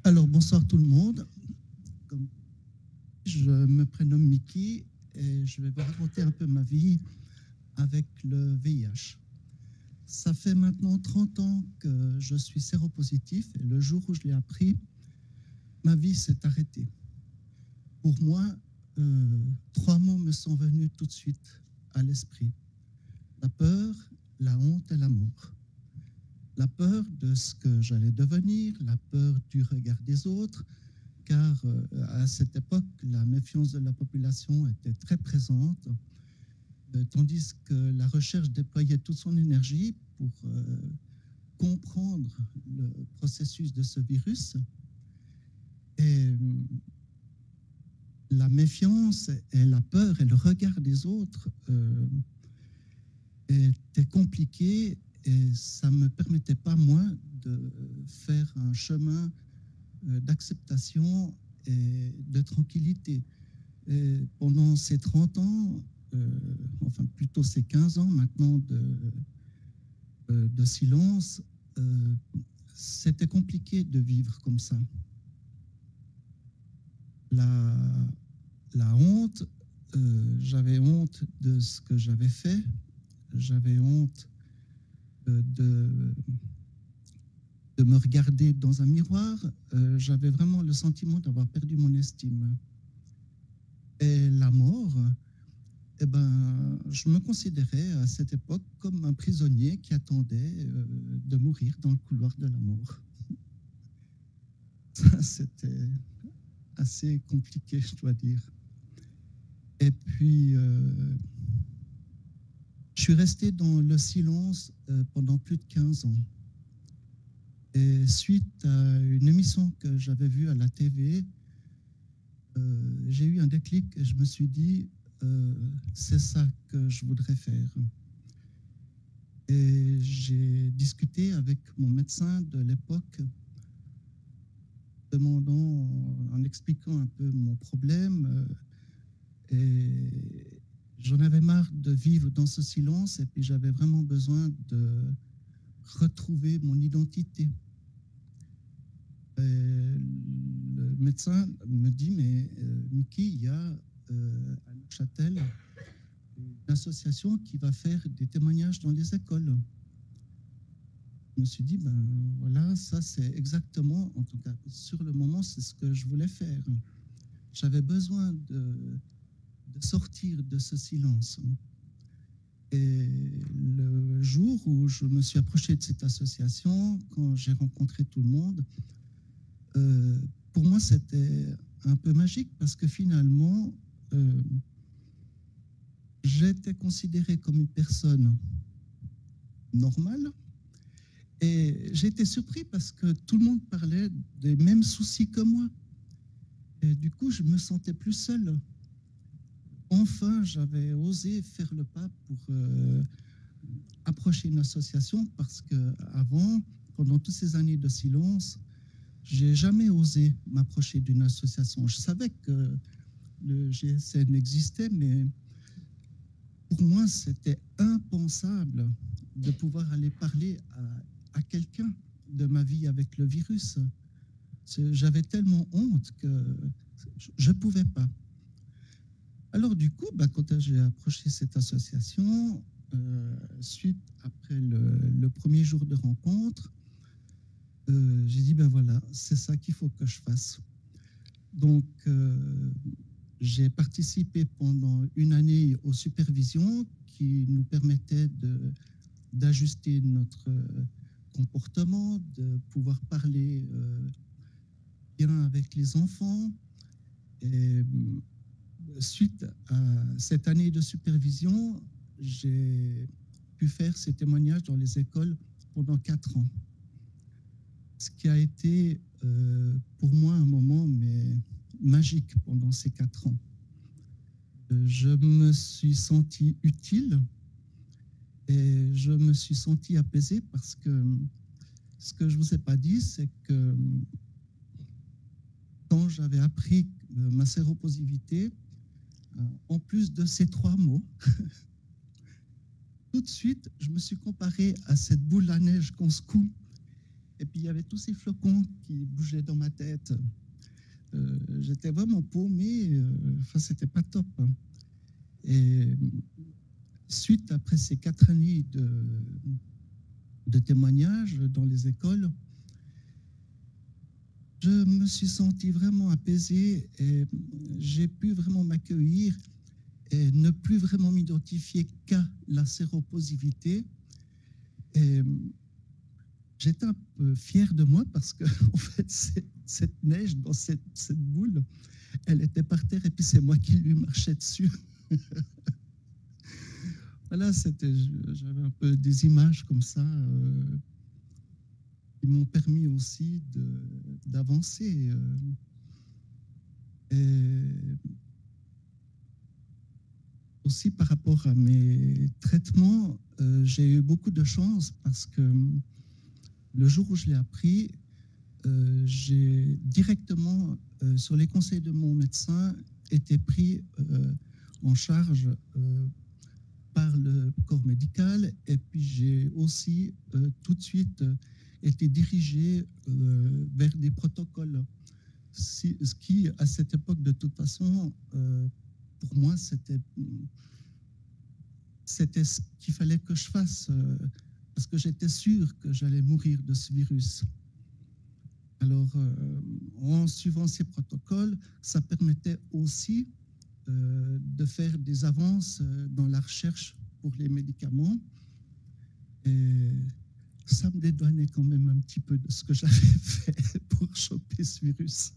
Alors, bonsoir tout le monde. Je me prénomme Miki et je vais vous raconter un peu ma vie avec le VIH. Ça fait maintenant 30 ans que je suis séropositif et le jour où je l'ai appris, ma vie s'est arrêtée. Pour moi, 3 mots me sont venus tout de suite à l'esprit. La peur, la honte et la mort. La peur de ce que j'allais devenir, la peur du regard des autres, car à cette époque, la méfiance de la population était très présente, tandis que la recherche déployait toute son énergie pour comprendre le processus de ce virus. Et la méfiance et la peur et le regard des autres étaient compliqués et ça ne me permettait pas, moi, de faire un chemin d'acceptation et de tranquillité. Et pendant ces 30 ans, enfin plutôt ces 15 ans maintenant de silence, c'était compliqué de vivre comme ça. La honte, j'avais honte de ce que j'avais fait, j'avais honte de me regarder dans un miroir, j'avais vraiment le sentiment d'avoir perdu mon estime. Et la mort, eh ben, je me considérais à cette époque comme un prisonnier qui attendait de mourir dans le couloir de la mort. Ça, c'était assez compliqué, je dois dire. Et puis, je suis resté dans le silence pendant plus de 15 ans. Et suite à une émission que j'avais vue à la TV, j'ai eu un déclic et je me suis dit, c'est ça que je voudrais faire. Et j'ai discuté avec mon médecin de l'époque, en expliquant un peu mon problème. Et j'en avais marre de vivre dans ce silence et puis j'avais vraiment besoin de retrouver mon identité. Et le médecin me dit, mais Miki, il y a à Neuchâtel une association qui va faire des témoignages dans les écoles. je me suis dit, ben voilà, ça c'est exactement, en tout cas sur le moment, c'est ce que je voulais faire. J'avais besoin de sortir de ce silence. Et le jour où je me suis approché de cette association, quand j'ai rencontré tout le monde, pour moi c'était un peu magique parce que finalement, j'étais considéré comme une personne normale. Et j'ai été surpris parce que tout le monde parlait des mêmes soucis que moi. Et du coup, je me sentais plus seul. Enfin, j'avais osé faire le pas pour approcher une association parce que avant, pendant toutes ces années de silence, j'ai jamais osé m'approcher d'une association. Je savais que le GSN existait, mais pour moi, c'était impensable de pouvoir aller parler à quelqu'un de ma vie avec le virus. J'avais tellement honte que je ne pouvais pas. Alors du coup, quand j'ai approché cette association, suite après le premier jour de rencontre, j'ai dit, voilà, c'est ça qu'il faut que je fasse. Donc, j'ai participé pendant une année aux supervisions qui nous permettaient d'ajuster notre comportement, de pouvoir parler bien avec les enfants. Et suite à cette année de supervision, j'ai pu faire ces témoignages dans les écoles pendant 4 ans. Ce qui a été pour moi un moment magique pendant ces 4 ans. Je me suis senti utile et je me suis senti apaisé parce que ce que je ne vous ai pas dit, c'est que quand j'avais appris ma séropositivité, en plus de ces 3 mots, tout de suite, je me suis comparé à cette boule à neige qu'on secoue. Et puis, il y avait tous ces flocons qui bougeaient dans ma tête. J'étais vraiment paumé. Enfin, c'était pas top. Et suite, après ces 4 années de témoignages dans les écoles, je me suis senti vraiment apaisé et j'ai pu vraiment m'accueillir et ne plus vraiment m'identifier qu'à la séropositivité. Et j'étais un peu fier de moi parce que, en fait, cette neige dans cette boule, elle était par terre et puis c'est moi qui lui marchais dessus. Voilà, j'avais un peu des images comme ça qui m'ont permis aussi d'avancer. Et aussi par rapport à mes traitements, j'ai eu beaucoup de chance parce que le jour où je l'ai appris, j'ai directement, sur les conseils de mon médecin, été pris en charge par le corps médical. Et puis j'ai aussi tout de suite été dirigé vers des protocoles. Ce qui, à cette époque, de toute façon, pour moi, c'était ce qu'il fallait que je fasse, parce que j'étais sûr que j'allais mourir de ce virus. Alors, en suivant ces protocoles, ça permettait aussi de faire des avances dans la recherche pour les médicaments. Et ça me dédouanait quand même un petit peu de ce que j'avais fait pour choper ce virus.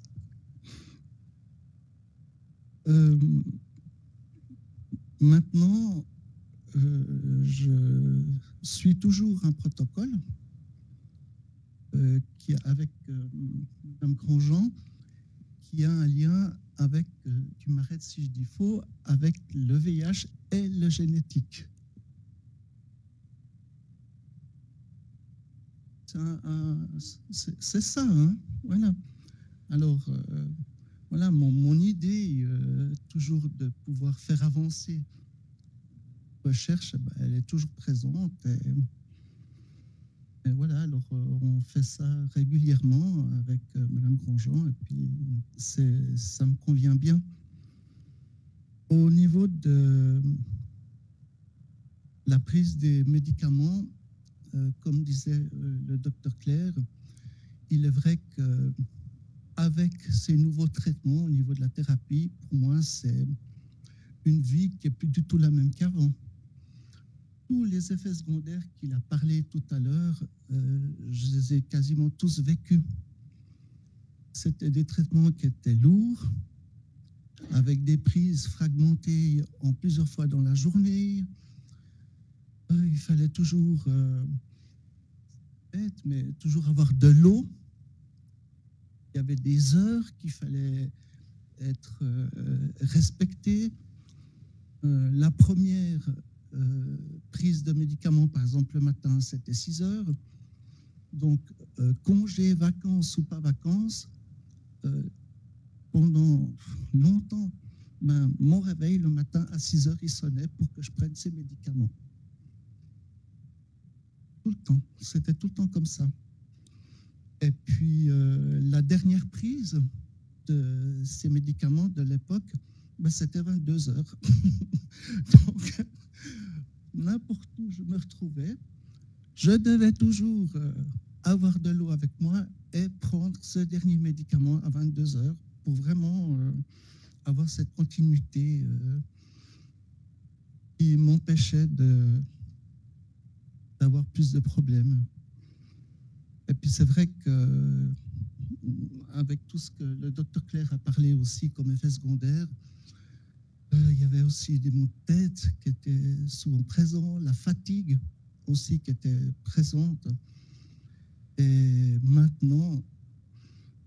Maintenant, je suis toujours un protocole qui est avec Mme Grandjean, qui a un lien avec, tu m'arrêtes si je dis faux, avec le VIH et le génétique. C'est ça, hein, voilà. Alors, voilà, mon idée, toujours de pouvoir faire avancer la recherche, elle est toujours présente. Et voilà, alors on fait ça régulièrement avec Mme Grandjean, et puis ça me convient bien. Au niveau de la prise des médicaments, comme disait le docteur Claire, il est vrai qu'avec ces nouveaux traitements au niveau de la thérapie, pour moi, c'est une vie qui n'est plus du tout la même qu'avant. Tous les effets secondaires qu'il a parlé tout à l'heure, je les ai quasiment tous vécus. C'était des traitements qui étaient lourds, avec des prises fragmentées en plusieurs fois dans la journée. Il fallait toujours, mais toujours avoir de l'eau. Il y avait des heures qu'il fallait être respectées. La première prise de médicaments, par exemple, le matin, c'était 6 heures. Donc, congé, vacances ou pas vacances, pendant longtemps, mon réveil le matin à 6 heures, il sonnait pour que je prenne ces médicaments. Tout le temps. C'était tout le temps comme ça. Et puis, la dernière prise de ces médicaments de l'époque, c'était 22 heures. Donc, n'importe où je me retrouvais, je devais toujours avoir de l'eau avec moi et prendre ce dernier médicament à 22 heures pour vraiment avoir cette continuité qui m'empêchait d'avoir plus de problèmes. Et puis c'est vrai que avec tout ce que le docteur Claire a parlé aussi comme effet secondaire, il y avait aussi des maux de tête qui étaient souvent présents, la fatigue aussi qui était présente. Et maintenant,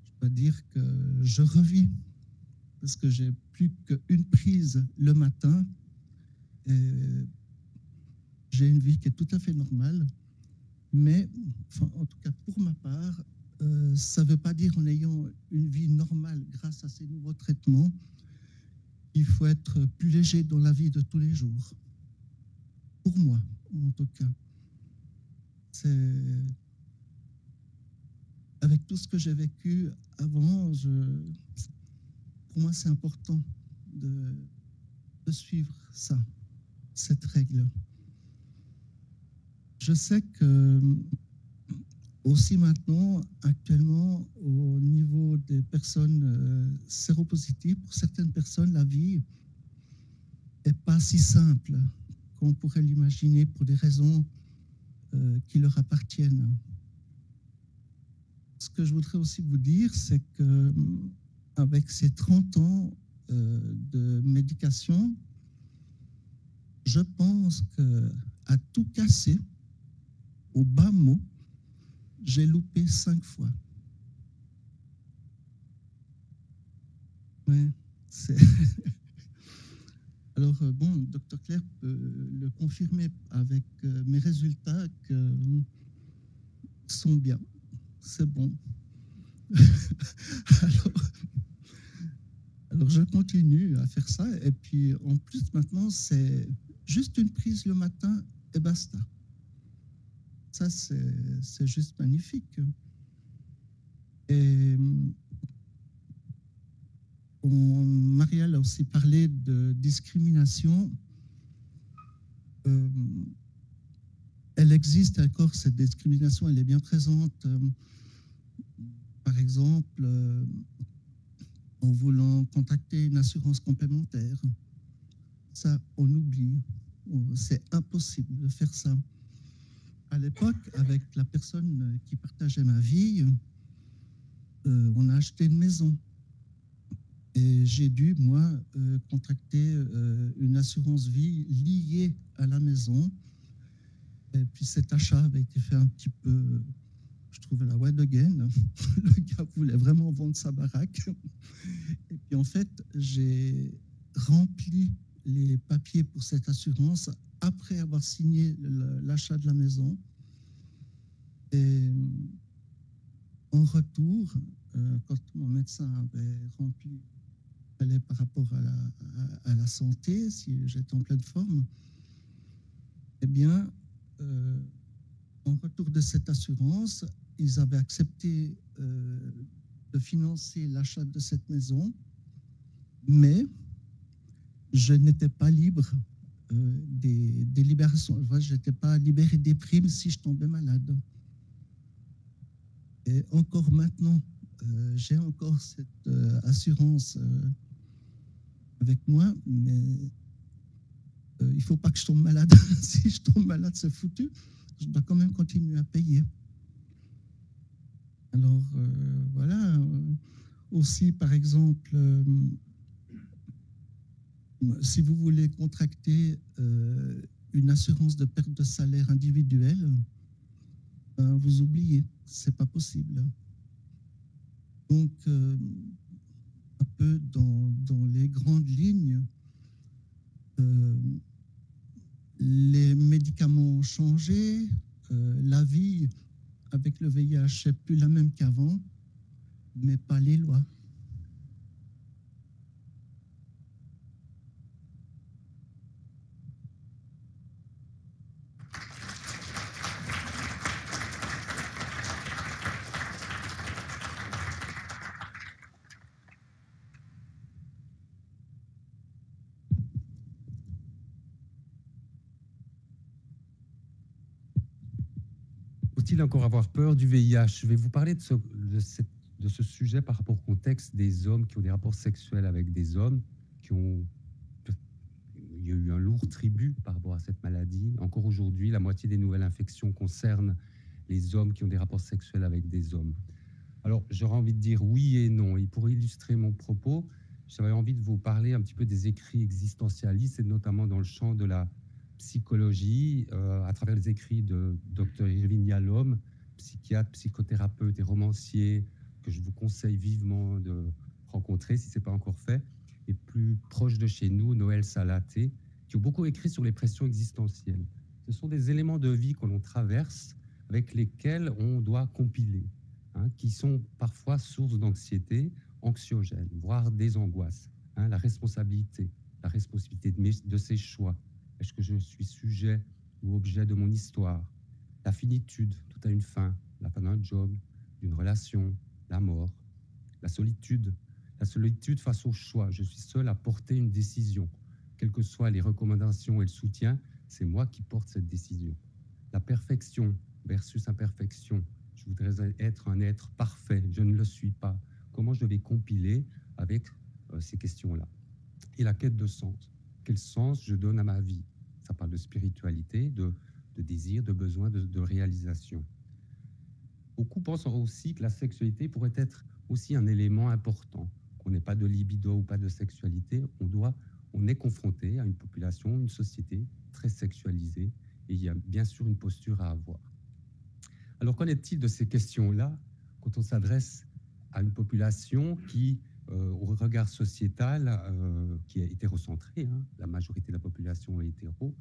je dois dire que je revis parce que j'ai plus qu'une prise le matin et j'ai une vie qui est tout à fait normale. Mais, enfin, en tout cas pour ma part, ça ne veut pas dire en ayant une vie normale grâce à ces nouveaux traitements, il faut être plus léger dans la vie de tous les jours. Pour moi, en tout cas. Avec tout ce que j'ai vécu avant, pour moi, c'est important de suivre ça, cette règle. Je sais que aussi maintenant, actuellement, au niveau des personnes séropositives, pour certaines personnes, la vie n'est pas si simple qu'on pourrait l'imaginer pour des raisons qui leur appartiennent. Ce que je voudrais aussi vous dire, c'est qu'avec ces 30 ans de médication, je pense qu'à tout casser, au bas mot, j'ai loupé 5 fois. Ouais, c'est... Alors, bon, Dr Claire peut le confirmer avec mes résultats qui sont bien. C'est bon. Alors, je continue à faire ça. Et puis, en plus, maintenant, c'est juste une prise le matin et basta. Ça, c'est juste magnifique. Et Marielle a aussi parlé de discrimination. Elle existe encore, cette discrimination, elle est bien présente. Par exemple, en voulant contacter une assurance complémentaire. Ça, on oublie. C'est impossible de faire ça. À l'époque, avec la personne qui partageait ma vie, on a acheté une maison. Et j'ai dû, moi, contracter une assurance vie liée à la maison. Et puis cet achat avait été fait un petit peu, je trouvais la wide again. Le gars voulait vraiment vendre sa baraque. Et puis en fait, j'ai rempli les papiers pour cette assurance après avoir signé l'achat de la maison. Et en retour, quand mon médecin avait rempli par rapport à la santé, si j'étais en pleine forme, eh bien, en retour de cette assurance, ils avaient accepté de financer l'achat de cette maison, mais je n'étais pas libre des libérations. Je n'étais pas libéré des primes si je tombais malade. Et encore maintenant, j'ai encore cette assurance avec moi, mais il ne faut pas que je tombe malade. Si je tombe malade, c'est foutu. Je dois quand même continuer à payer. Alors, voilà. Aussi, par exemple, si vous voulez contracter une assurance de perte de salaire individuelle, vous oubliez, c'est pas possible. Donc, un peu dans les grandes lignes, les médicaments ont changé, la vie avec le VIH n'est plus la même qu'avant, mais pas les lois. Faut-il encore avoir peur du VIH? Je vais vous parler de ce sujet par rapport au contexte des hommes qui ont des rapports sexuels avec des hommes, il y a eu un lourd tribut par rapport à cette maladie. Encore aujourd'hui, la moitié des nouvelles infections concernent les hommes qui ont des rapports sexuels avec des hommes. Alors, j'aurais envie de dire oui et non. Et pour illustrer mon propos, j'avais envie de vous parler un petit peu des écrits existentialistes, et notamment dans le champ de la psychologie, à travers les écrits de Dr Irving Yalom, psychiatre, psychothérapeute et romancier, que je vous conseille vivement de rencontrer si ce n'est pas encore fait, et plus proche de chez nous, Noël Salaté, qui ont beaucoup écrit sur les pressions existentielles. Ce sont des éléments de vie que l'on traverse, avec lesquels on doit compiler, qui sont parfois source d'anxiété, anxiogène, voire des angoisses. La responsabilité de ses choix. Est-ce que je suis sujet ou objet de mon histoire? La finitude, tout a une fin. La fin d'un job, d'une relation, la mort. La solitude face au choix. Je suis seul à porter une décision. Quelles que soient les recommandations et le soutien, c'est moi qui porte cette décision. La perfection versus imperfection. Je voudrais être un être parfait. Je ne le suis pas. Comment je vais compiler avec ces questions-là? Et la quête de sens. Quel sens je donne à ma vie? Ça parle de spiritualité, de désir, de besoin, de réalisation. Beaucoup pensent aussi que la sexualité pourrait être aussi un élément important, qu'on n'ait pas de libido ou pas de sexualité. On est confronté à une population, une société très sexualisée, et il y a bien sûr une posture à avoir. Alors, qu'en est-il de ces questions-là quand on s'adresse à une population qui, au regard sociétal, qui est hétérocentré, la majorité de la population est hétéro,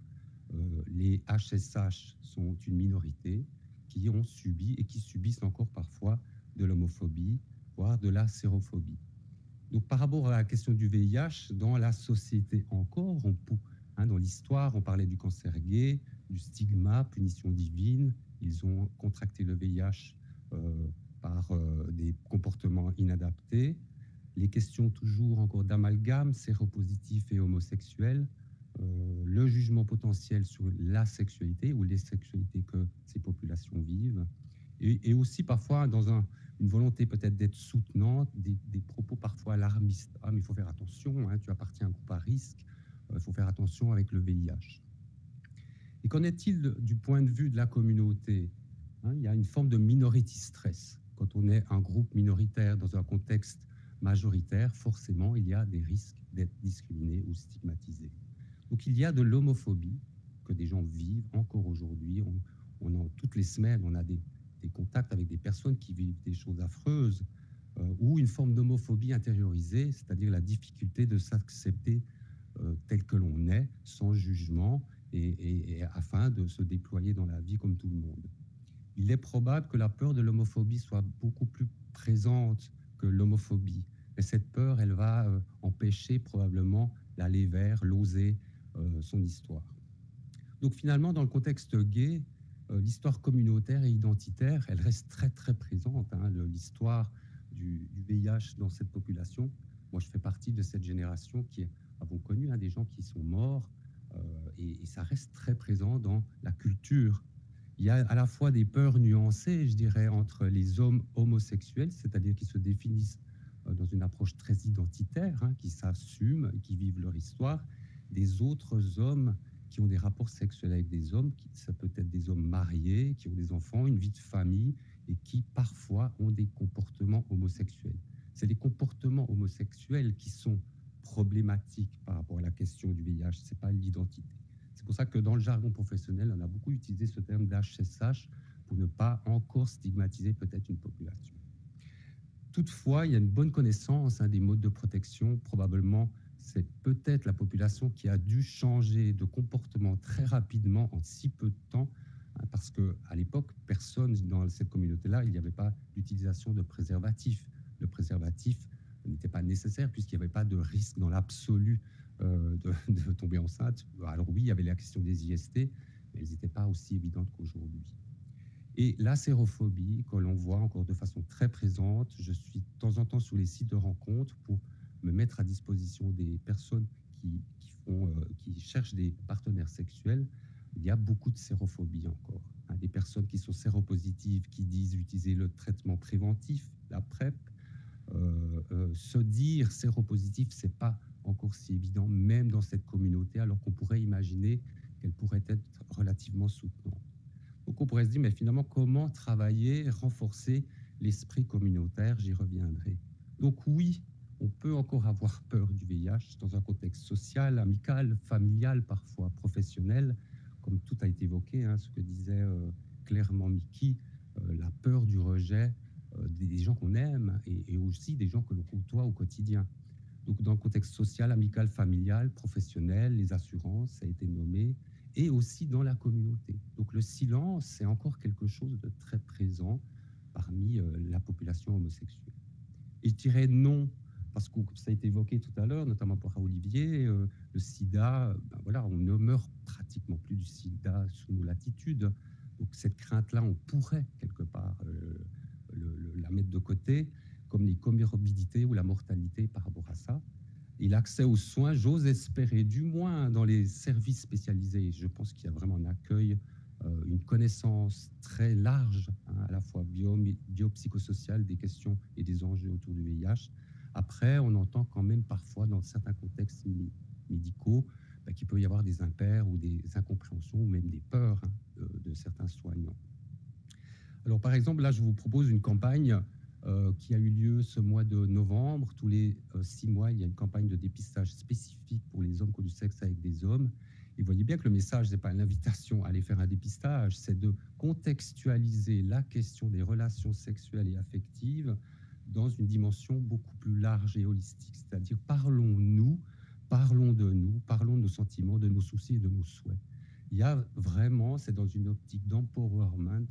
les HSH sont une minorité qui ont subi et qui subissent encore parfois de l'homophobie, voire de la sérophobie. Donc, par rapport à la question du VIH, dans la société encore, dans l'histoire, on parlait du cancer gay, du stigma, punition divine. Ils ont contracté le VIH par des comportements inadaptés. Les questions toujours encore d'amalgame, séropositif et homosexuel, le jugement potentiel sur la sexualité ou les sexualités que ces populations vivent, et aussi parfois dans une volonté peut-être d'être soutenante, des propos parfois alarmistes. Ah, mais il faut faire attention, tu appartiens à un groupe à risque, il faut faire attention avec le VIH. Et qu'en est-il du point de vue de la communauté? Il y a une forme de minority stress. Quand on est un groupe minoritaire dans un contexte majoritaire, forcément, il y a des risques d'être discriminés ou stigmatisés. Donc, il y a de l'homophobie que des gens vivent encore aujourd'hui. Toutes les semaines, on a des contacts avec des personnes qui vivent des choses affreuses, ou une forme d'homophobie intériorisée, c'est-à-dire la difficulté de s'accepter tel que l'on est, sans jugement, et afin de se déployer dans la vie comme tout le monde. Il est probable que la peur de l'homophobie soit beaucoup plus présente que l'homophobie. Et cette peur, elle va empêcher probablement l'aller vers, l'oser, son histoire. Donc finalement, dans le contexte gay, l'histoire communautaire et identitaire, elle reste très très présente. L'histoire du VIH dans cette population. Moi, je fais partie de cette génération qui avons connu des gens qui sont morts Et ça reste très présent dans la culture. Il y a à la fois des peurs nuancées, je dirais, entre les hommes homosexuels, c'est-à-dire qui se définissent dans une approche très identitaire, qui s'assument, qui vivent leur histoire, des autres hommes qui ont des rapports sexuels avec des hommes, ça peut être des hommes mariés, qui ont des enfants, une vie de famille, et qui parfois ont des comportements homosexuels. C'est les comportements homosexuels qui sont problématiques par rapport à la question du VIH, ce n'est pas l'identité. C'est pour ça que dans le jargon professionnel, on a beaucoup utilisé ce terme d'HSH pour ne pas encore stigmatiser peut-être une population. Toutefois, il y a une bonne connaissance des modes de protection. Probablement, c'est peut-être la population qui a dû changer de comportement très rapidement en si peu de temps, parce qu'à l'époque, personne dans cette communauté-là, il n'y avait pas d'utilisation de préservatif. Le préservatif n'était pas nécessaire puisqu'il n'y avait pas de risque dans l'absolu de tomber enceinte. Alors oui, il y avait la question des IST, mais elles n'étaient pas aussi évidentes qu'aujourd'hui. Et la sérophobie, que l'on voit encore de façon très présente, je suis de temps en temps sur les sites de rencontres pour me mettre à disposition des personnes qui cherchent des partenaires sexuels. Il y a beaucoup de sérophobie encore. Des personnes qui sont séropositives, qui disent utiliser le traitement préventif, la PrEP. Se dire séropositif, ce n'est pas encore si évident, même dans cette communauté, alors qu'on pourrait imaginer qu'elle pourrait être relativement soutenante. Donc on pourrait se dire, mais finalement, comment travailler, renforcer l'esprit communautaire? J'y reviendrai. Donc oui, on peut encore avoir peur du VIH dans un contexte social, amical, familial, parfois professionnel, comme tout a été évoqué, ce que disait clairement Mickey, la peur du rejet des gens qu'on aime et aussi des gens que l'on côtoie au quotidien. Donc dans le contexte social, amical, familial, professionnel, les assurances, ça a été nommé, et aussi dans la communauté. Donc le silence, c'est encore quelque chose de très présent parmi la population homosexuelle. Et je dirais non, parce que ça a été évoqué tout à l'heure, notamment par Olivier, le sida, voilà, on ne meurt pratiquement plus du sida sous nos latitudes. Donc cette crainte-là, on pourrait quelque part la mettre de côté, comme les comorbidités ou la mortalité par rapport à ça. Et l'accès aux soins, j'ose espérer, du moins dans les services spécialisés, je pense qu'il y a vraiment un accueil, une connaissance très large, à la fois biopsychosociale des questions et des enjeux autour du VIH. Après, on entend quand même parfois dans certains contextes médicaux qu'il peut y avoir des impairs ou des incompréhensions ou même des peurs de certains soignants. Alors par exemple, là je vous propose une campagne qui a eu lieu ce mois de novembre. Tous les 6 mois, il y a une campagne de dépistage spécifique pour les hommes qui ont du sexe avec des hommes. Et vous voyez bien que le message n'est pas l'invitation à aller faire un dépistage, c'est de contextualiser la question des relations sexuelles et affectives dans une dimension beaucoup plus large et holistique. C'est-à-dire parlons-nous, parlons de nous, parlons de nos sentiments, de nos soucis et de nos souhaits. Il y a vraiment, c'est dans une optique d'empowerment,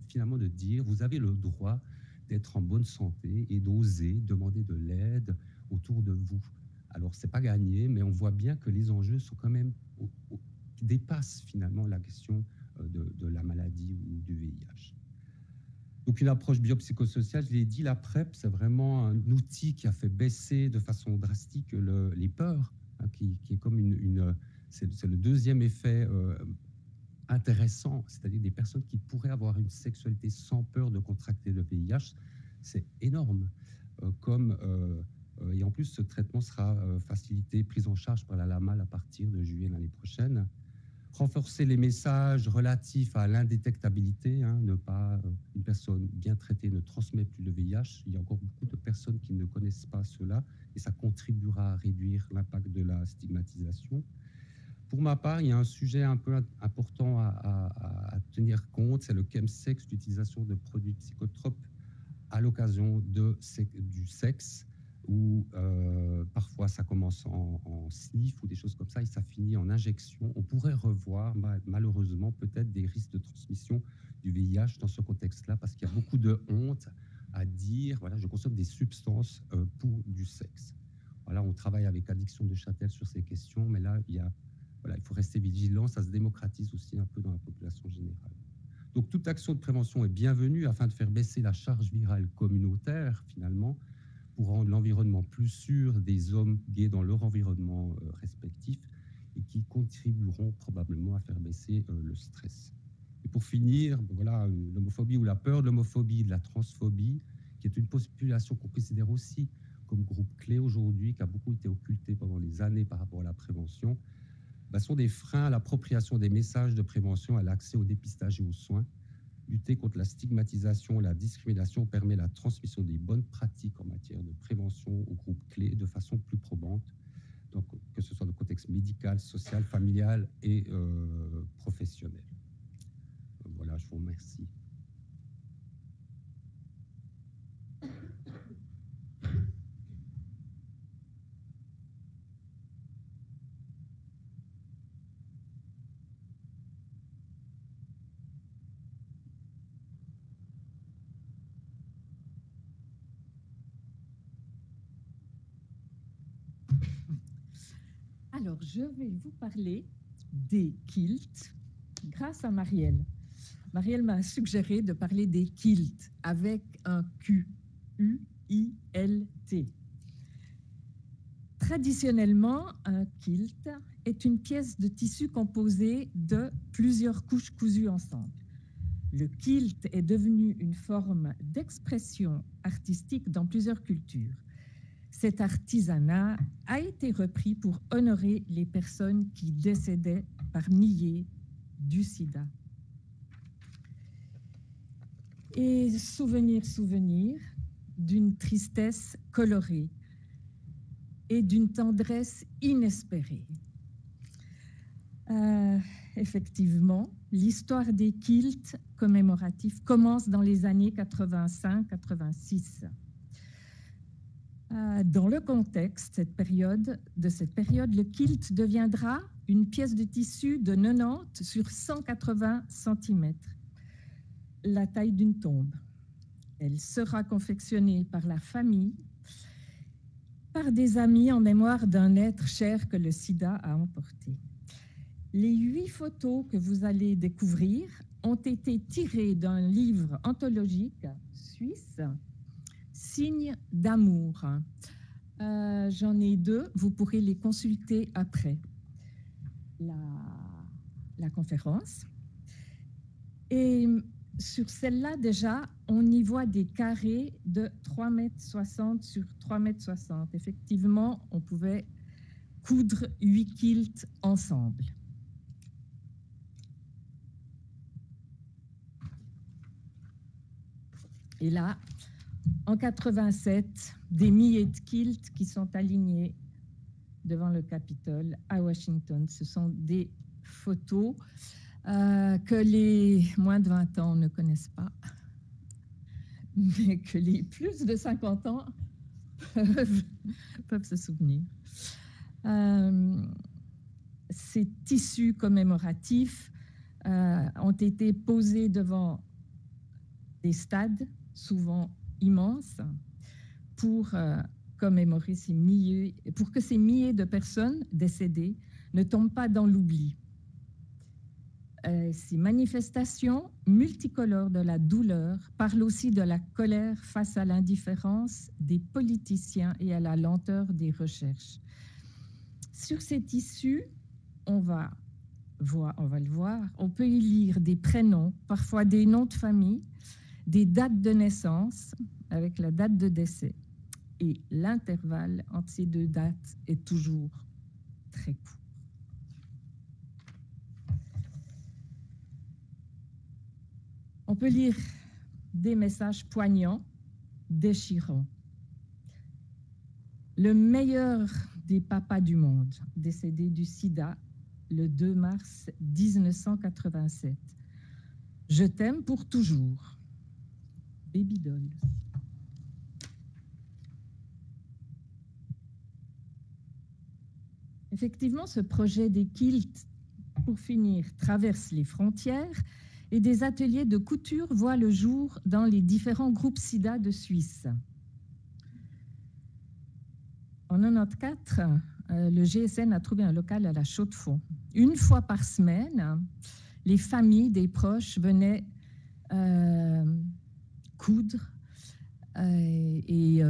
finalement de dire, vous avez le droit d'être en bonne santé et d'oser demander de l'aide autour de vous. Alors, ce n'est pas gagné, mais on voit bien que les enjeux sont quand même qui dépassent finalement la question de la maladie ou du VIH. Donc, une approche biopsychosociale, je l'ai dit, la PrEP, c'est vraiment un outil qui a fait baisser de façon drastique les peurs, qui est comme c'est le deuxième effet intéressant, c'est-à-dire des personnes qui pourraient avoir une sexualité sans peur de contracter le VIH, c'est énorme. Et en plus, ce traitement sera facilité, pris en charge par la LAMAL à partir de juillet l'année prochaine. Renforcer les messages relatifs à l'indétectabilité, une personne bien traitée ne transmet plus le VIH. Il y a encore beaucoup de personnes qui ne connaissent pas cela et ça contribuera à réduire l'impact de la stigmatisation. Pour ma part, il y a un sujet un peu important à tenir compte, c'est le chemsex, l'utilisation de produits psychotropes à l'occasion du sexe, où parfois ça commence en sniff ou des choses comme ça et ça finit en injection. On pourrait revoir malheureusement peut-être des risques de transmission du VIH dans ce contexte-là, parce qu'il y a beaucoup de honte à dire, voilà, je consomme des substances pour du sexe. Voilà, on travaille avec Addiction de Châtel sur ces questions, mais là, il faut rester vigilant, ça se démocratise aussi un peu dans la population générale. Donc toute action de prévention est bienvenue afin de faire baisser la charge virale communautaire, finalement, pour rendre l'environnement plus sûr des hommes gays dans leur environnement respectif, et qui contribueront probablement à faire baisser le stress. Et pour finir, voilà, l'homophobie ou la peur de l'homophobie, de la transphobie, qui est une population qu'on considère aussi comme groupe clé aujourd'hui, qui a beaucoup été occulté pendant les années par rapport à la prévention, sont des freins à l'appropriation des messages de prévention, à l'accès au dépistage et aux soins. Lutter contre la stigmatisation et la discrimination permet la transmission des bonnes pratiques en matière de prévention aux groupes clés de façon plus probante, donc, que ce soit dans le contexte médical, social, familial et professionnel. Voilà, je vous remercie. Alors, je vais vous parler des kilts grâce à Marielle. Marielle m'a suggéré de parler des kilts avec un Q, U-I-L-T. Traditionnellement, un kilt est une pièce de tissu composée de plusieurs couches cousues ensemble. Le kilt est devenu une forme d'expression artistique dans plusieurs cultures. Cet artisanat a été repris pour honorer les personnes qui décédaient par milliers du sida. Et souvenir d'une tristesse colorée et d'une tendresse inespérée. Effectivement, l'histoire des kilts commémoratifs commence dans les années 85-86. Dans le contexte de cette période, le kilt deviendra une pièce de tissu de 90 sur 180 cm, la taille d'une tombe. Elle sera confectionnée par la famille, par des amis en mémoire d'un être cher que le sida a emporté. Les 8 photos que vous allez découvrir ont été tirées d'un livre anthologique suisse, Signes d'amour. J'en ai 2, vous pourrez les consulter après la conférence. Et sur celle-là, déjà, on y voit des carrés de 3,60 m sur 3,60 m. Effectivement, on pouvait coudre 8 kilts ensemble. Et là, en 87, des milliers de kilts qui sont alignés devant le Capitole à Washington. Ce sont des photos que les moins de 20 ans ne connaissent pas, mais que les plus de 50 ans peuvent se souvenir. Ces tissus commémoratifs ont été posés devant des stades, souvent immenses, pour commémorer pour que ces milliers de personnes décédées ne tombent pas dans l'oubli. Ces manifestations multicolores de la douleur parlent aussi de la colère face à l'indifférence des politiciens et à la lenteur des recherches. Sur ces tissus, on va le voir, on peut y lire des prénoms, parfois des noms de famille, des dates de naissance avec la date de décès. Et l'intervalle entre ces 2 dates est toujours très court. On peut lire des messages poignants, déchirants. Le meilleur des papas du monde, décédé du sida le 2 mars 1987. Je t'aime pour toujours. Baby doll. Effectivement, ce projet des kilts, pour finir, traverse les frontières et des ateliers de couture voient le jour dans les différents groupes sida de Suisse. En 1994, le GSN a trouvé un local à la Chaux-de-Fonds. Une fois par semaine, les familles des proches venaient coudre et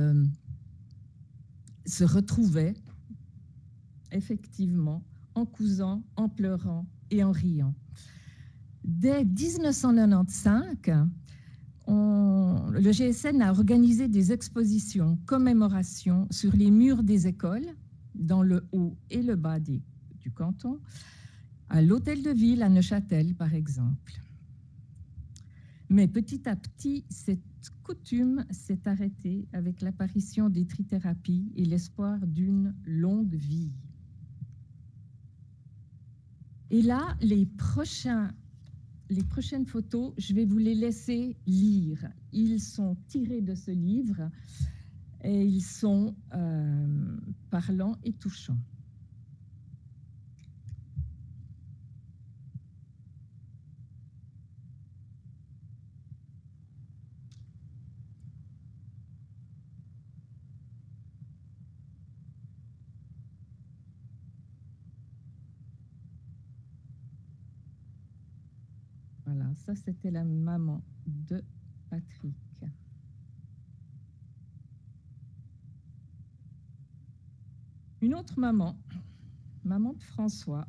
se retrouvaient effectivement en cousant, en pleurant et en riant. Dès 1995, le GSN a organisé des expositions, commémorations sur les murs des écoles, dans le haut et le bas du canton, à l'hôtel de ville à Neuchâtel, par exemple. Mais petit à petit, cette coutume s'est arrêtée avec l'apparition des trithérapies et l'espoir d'une longue vie. Et là, les prochaines photos, je vais vous les laisser lire. Ils sont tirés de ce livre et ils sont parlants et touchants. Voilà, ça c'était la maman de Patrick. Une autre maman, maman de François.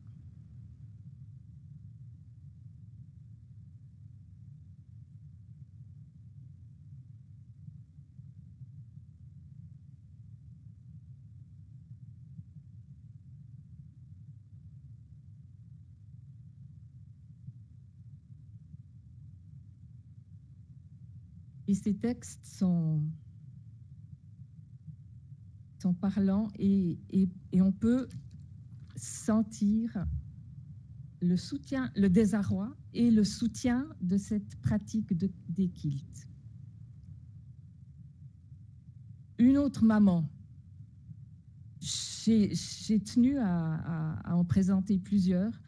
Et ces textes sont parlants et on peut sentir le soutien, le désarroi et le soutien de cette pratique des kilts. Une autre maman, j'ai tenu à en présenter plusieurs,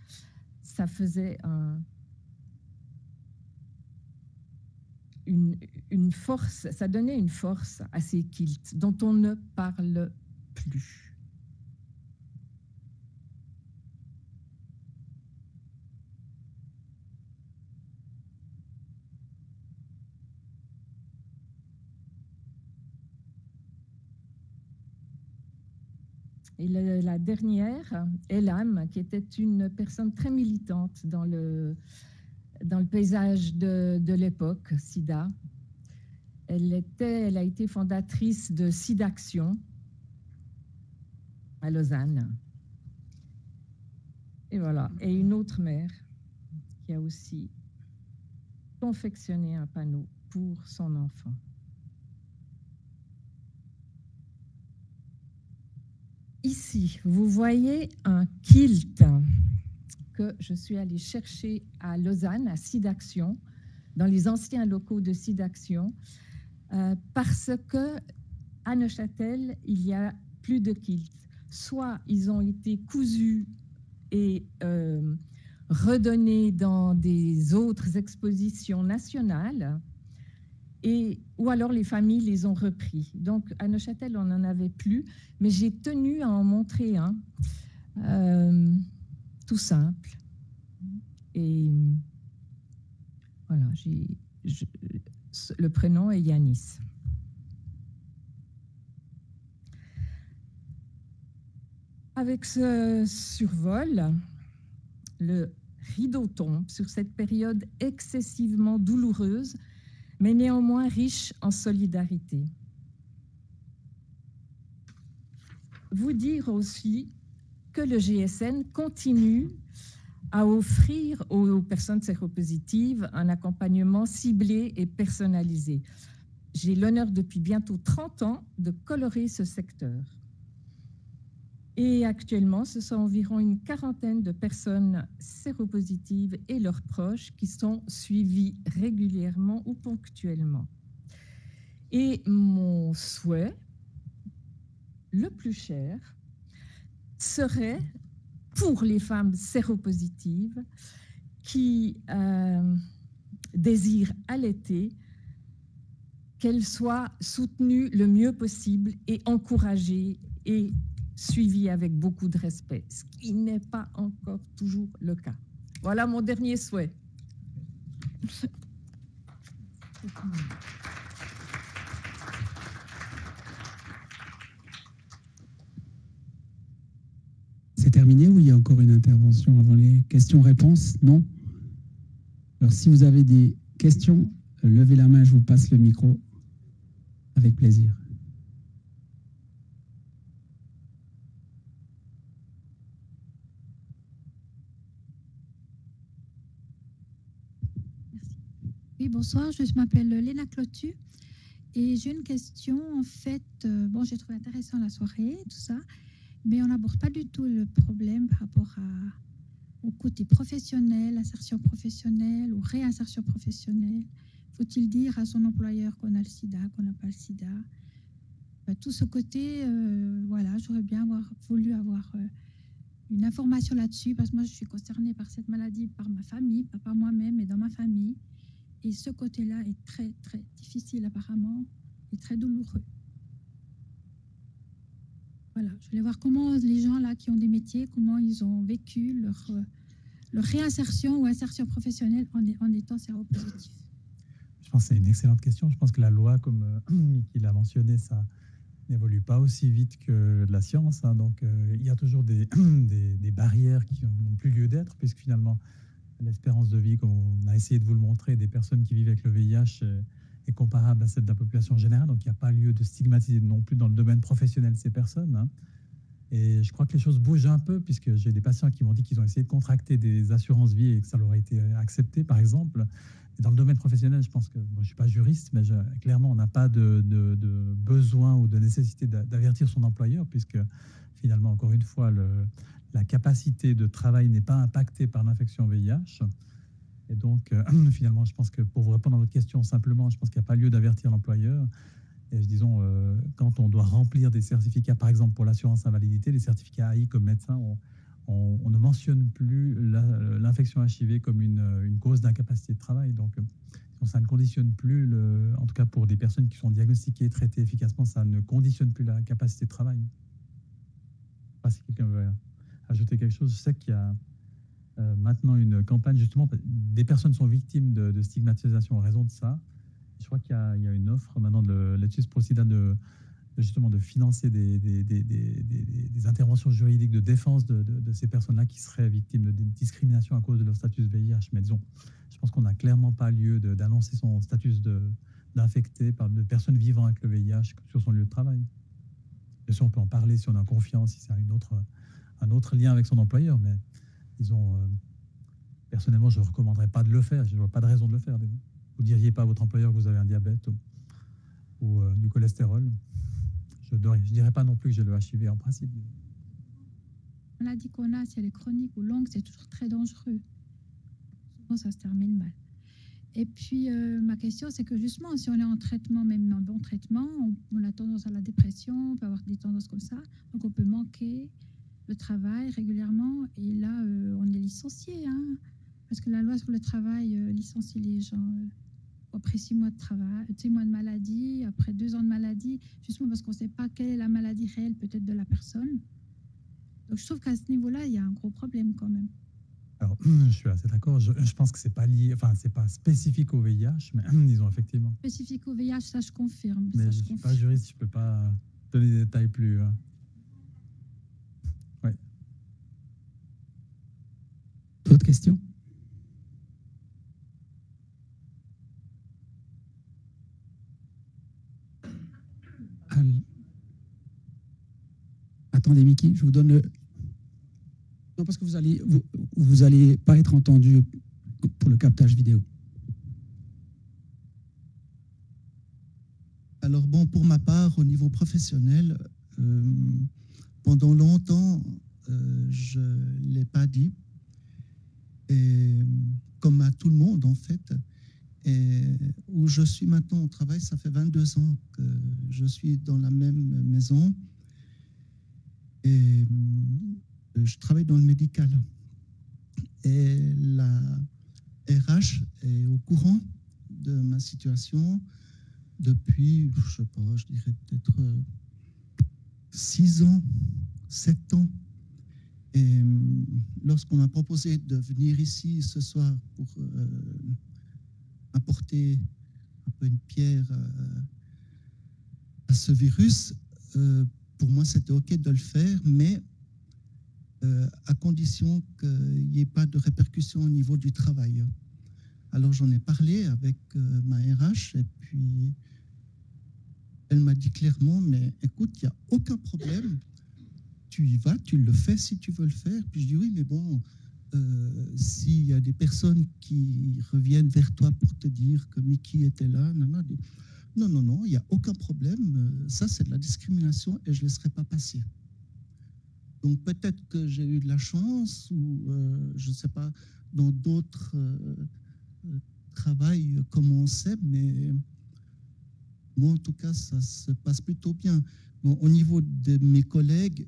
ça faisait une force, ça donnait une force à ces kilts dont on ne parle plus. Et la dernière, Elam, qui était une personne très militante dans le paysage de l'époque, SIDA. Elle a été fondatrice de SIDAction à Lausanne. Et voilà. Et une autre mère qui a aussi confectionné un panneau pour son enfant. Ici, vous voyez un kilt que je suis allée chercher à Lausanne, à SIDAction, dans les anciens locaux de SIDAction, parce que à Neuchâtel, il y a plus de kilts. Soit ils ont été cousus et redonnés dans des autres expositions nationales, ou alors les familles les ont repris. Donc à Neuchâtel, on n'en avait plus, mais j'ai tenu à en montrer un. Tout simple. Et voilà, le prénom est Yanis. Avec ce survol, le rideau tombe sur cette période excessivement douloureuse, mais néanmoins riche en solidarité. Vous dire aussi que le GSN continue à offrir aux personnes séropositives un accompagnement ciblé et personnalisé. J'ai l'honneur depuis bientôt 30 ans de colorer ce secteur. Et actuellement, ce sont environ une quarantaine de personnes séropositives et leurs proches qui sont suivies régulièrement ou ponctuellement. Et mon souhait, le plus cher, serait pour les femmes séropositives qui désirent allaiter, qu'elles soient soutenues le mieux possible et encouragées et suivies avec beaucoup de respect, ce qui n'est pas encore toujours le cas. Voilà mon dernier souhait. C'est terminé ou il y a encore une intervention avant les questions-réponses? Non? Alors, si vous avez des questions, levez la main, je vous passe le micro. Avec plaisir. Oui, bonsoir, je m'appelle Léna Clotu et j'ai une question. En fait, bon, j'ai trouvé intéressant la soirée, tout ça, mais on n'aborde pas du tout le problème par rapport au côté professionnel, insertion professionnelle ou réinsertion professionnelle. Faut-il dire à son employeur qu'on a le sida, qu'on n'a pas le sida? Tout ce côté, voilà, j'aurais bien voulu avoir une information là-dessus, parce que moi, je suis concernée par cette maladie, par ma famille, pas par moi-même, mais dans ma famille. Et ce côté-là est très, très difficile apparemment et très douloureux. Voilà, je voulais voir comment les gens là qui ont des métiers, comment ils ont vécu leur réinsertion ou insertion professionnelle en étant séropositif. Je pense que c'est une excellente question. Je pense que la loi, comme Miki l'a mentionné, ça n'évolue pas aussi vite que la science. Hein. Donc, il y a toujours des barrières qui n'ont plus lieu d'être, puisque finalement, l'espérance de vie, comme on a essayé de vous le montrer, des personnes qui vivent avec le VIH est comparable à celle de la population générale. Donc, il n'y a pas lieu de stigmatiser non plus dans le domaine professionnel ces personnes. Hein. Et je crois que les choses bougent un peu, puisque j'ai des patients qui m'ont dit qu'ils ont essayé de contracter des assurances vie et que ça leur a été accepté, par exemple. Et dans le domaine professionnel, je pense que je ne suis pas juriste, mais clairement, on n'a pas de besoin ou de nécessité d'avertir son employeur, puisque finalement, encore une fois, la capacité de travail n'est pas impactée par l'infection VIH. Et donc, finalement, je pense que pour vous répondre à votre question simplement, je pense qu'il n'y a pas lieu d'avertir l'employeur. Et disons, quand on doit remplir des certificats, par exemple pour l'assurance invalidité, les certificats AI comme médecin, on ne mentionne plus l'infection HIV comme une cause d'incapacité de travail. Donc, ça ne conditionne plus, en tout cas pour des personnes qui sont diagnostiquées et traitées efficacement, ça ne conditionne plus la capacité de travail. Je ne sais pas si quelqu'un veut ajouter quelque chose. Je sais qu'il y a maintenant une campagne, justement, des personnes sont victimes de stigmatisation en raison de ça. Je crois qu'il y a une offre maintenant de l'ETUS pour le sida justement de financer des interventions juridiques de défense de ces personnes-là qui seraient victimes de discrimination à cause de leur statut VIH. Mais disons, je pense qu'on n'a clairement pas lieu d'annoncer son statut d'infecté par de personnes vivant avec le VIH sur son lieu de travail. Bien sûr, on peut en parler si on a confiance, si c'est un autre lien avec son employeur, mais disons, personnellement, je ne recommanderais pas de le faire. Je ne vois pas de raison de le faire. Disons. Vous ne diriez pas à votre employeur que vous avez un diabète ou du cholestérol. Je ne dirais pas non plus que j'ai le HIV en principe. On a dit qu'on a, si elle est chronique ou longue, c'est toujours très dangereux. Souvent, ça se termine mal. Et puis, ma question, c'est que justement, si on est en traitement, même en bon traitement, on a tendance à la dépression, on peut avoir des tendances comme ça. Donc, on peut manquer le travail régulièrement. Et là, on est licencié. Hein, parce que la loi sur le travail licencie les gens après 6 mois de travail, 6 mois de maladie, après 2 ans de maladie, justement parce qu'on ne sait pas quelle est la maladie réelle peut-être de la personne. Donc, je trouve qu'à ce niveau-là, il y a un gros problème quand même. Alors, je suis assez d'accord. Je pense que c'est pas lié, enfin, c'est pas spécifique au VIH, mais disons effectivement. Spécifique au VIH, ça je confirme. Mais je ne suis pas juriste, je ne peux pas donner des détails plus. Oui. D'autres questions? Attendez, Miki, je vous donne le... Non, parce que vous allez pas être entendu pour le captage vidéo. Alors bon, pour ma part, au niveau professionnel, pendant longtemps, je ne l'ai pas dit. Et comme à tout le monde, en fait, et où je suis maintenant au travail, ça fait 22 ans que je suis dans la même maison. Et je travaille dans le médical. Et la RH est au courant de ma situation depuis, je sais pas, je dirais peut-être 6 ans, 7 ans. Et lorsqu'on m'a proposé de venir ici ce soir pour apporter un peu une pierre à ce virus, pour moi, c'était OK de le faire, mais à condition qu'il n'y ait pas de répercussions au niveau du travail. Alors j'en ai parlé avec ma RH et puis elle m'a dit clairement, mais écoute, il n'y a aucun problème, tu y vas, tu le fais si tu veux le faire. Puis je dis oui, mais bon, s'il y a des personnes qui reviennent vers toi pour te dire que Mickey était là, non, il n'y a aucun problème, ça c'est de la discrimination et je ne laisserai pas passer. Donc peut-être que j'ai eu de la chance ou je ne sais pas, dans d'autres travails, comment on sait, mais moi en tout cas, ça se passe plutôt bien. Bon, au niveau de mes collègues,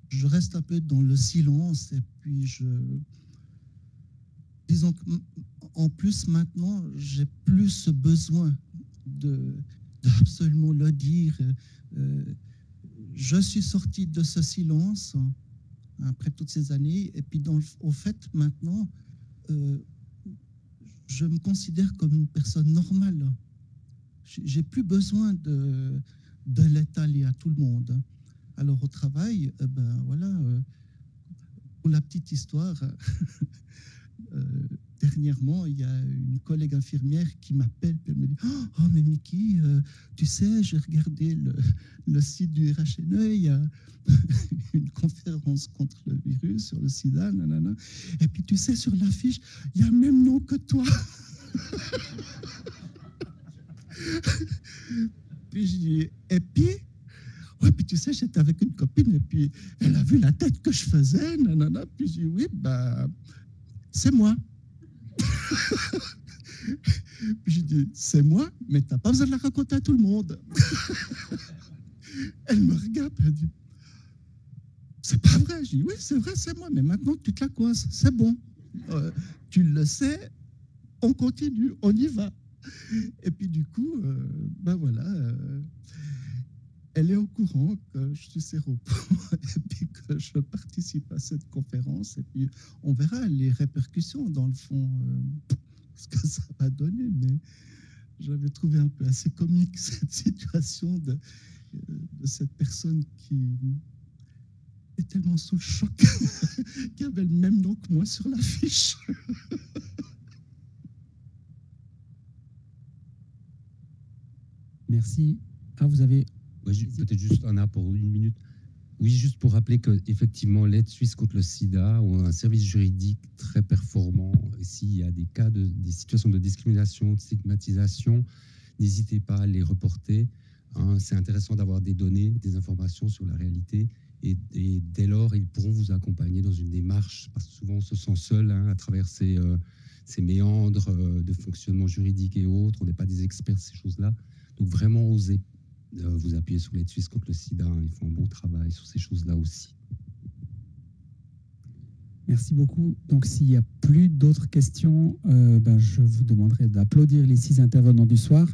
je reste un peu dans le silence et puis disons qu'en plus maintenant, j'ai plus ce besoin d'absolument le dire. Je suis sorti de ce silence après toutes ces années et puis au fait maintenant, je me considère comme une personne normale. J'ai plus besoin de l'étaler à tout le monde. Alors au travail, voilà, pour la petite histoire, dernièrement, il y a une collègue infirmière qui m'appelle et elle me dit « Oh, mais Mickey, tu sais, j'ai regardé le site du RHNE, il y a une conférence contre le virus sur le sida, nanana. Et puis tu sais, sur l'affiche, il y a le même nom que toi. » Puis je dis « Et puis ?» Ouais, puis tu sais, j'étais avec une copine et puis elle a vu la tête que je faisais, nanana. Puis je dis oui, c'est moi. Puis je dis c'est moi, mais t'as pas besoin de la raconter à tout le monde. Elle me regarde et elle dit c'est pas vrai. Je dis oui, c'est vrai, c'est moi, mais maintenant tu te la coinces, c'est bon. Tu le sais, on continue, on y va. Et puis du coup, voilà. Elle est au courant que je suis séropo et puis que je participe à cette conférence. Et puis, on verra les répercussions, dans le fond, ce que ça va donner. Mais j'avais trouvé un peu assez comique cette situation de cette personne qui est tellement sous le choc qui avait le même nom que moi sur l'affiche. Merci. Ah, vous avez... Ouais, peut-être juste un pour 1 minute. Oui, juste pour rappeler qu'effectivement, l'aide suisse contre le sida ou un service juridique très performant. Et s'il y a des cas, des situations de discrimination, de stigmatisation, n'hésitez pas à les reporter. Hein, c'est intéressant d'avoir des données, des informations sur la réalité. Et dès lors, ils pourront vous accompagner dans une démarche, parce que souvent on se sent seul à travers ces méandres de fonctionnement juridique et autres. On n'est pas des experts de ces choses-là. Donc vraiment, osez vous appuyer sur l'aide suisse contre le sida. Ils font un bon travail sur ces choses-là aussi. Merci beaucoup. Donc, s'il n'y a plus d'autres questions, je vous demanderai d'applaudir les 6 intervenants du soir.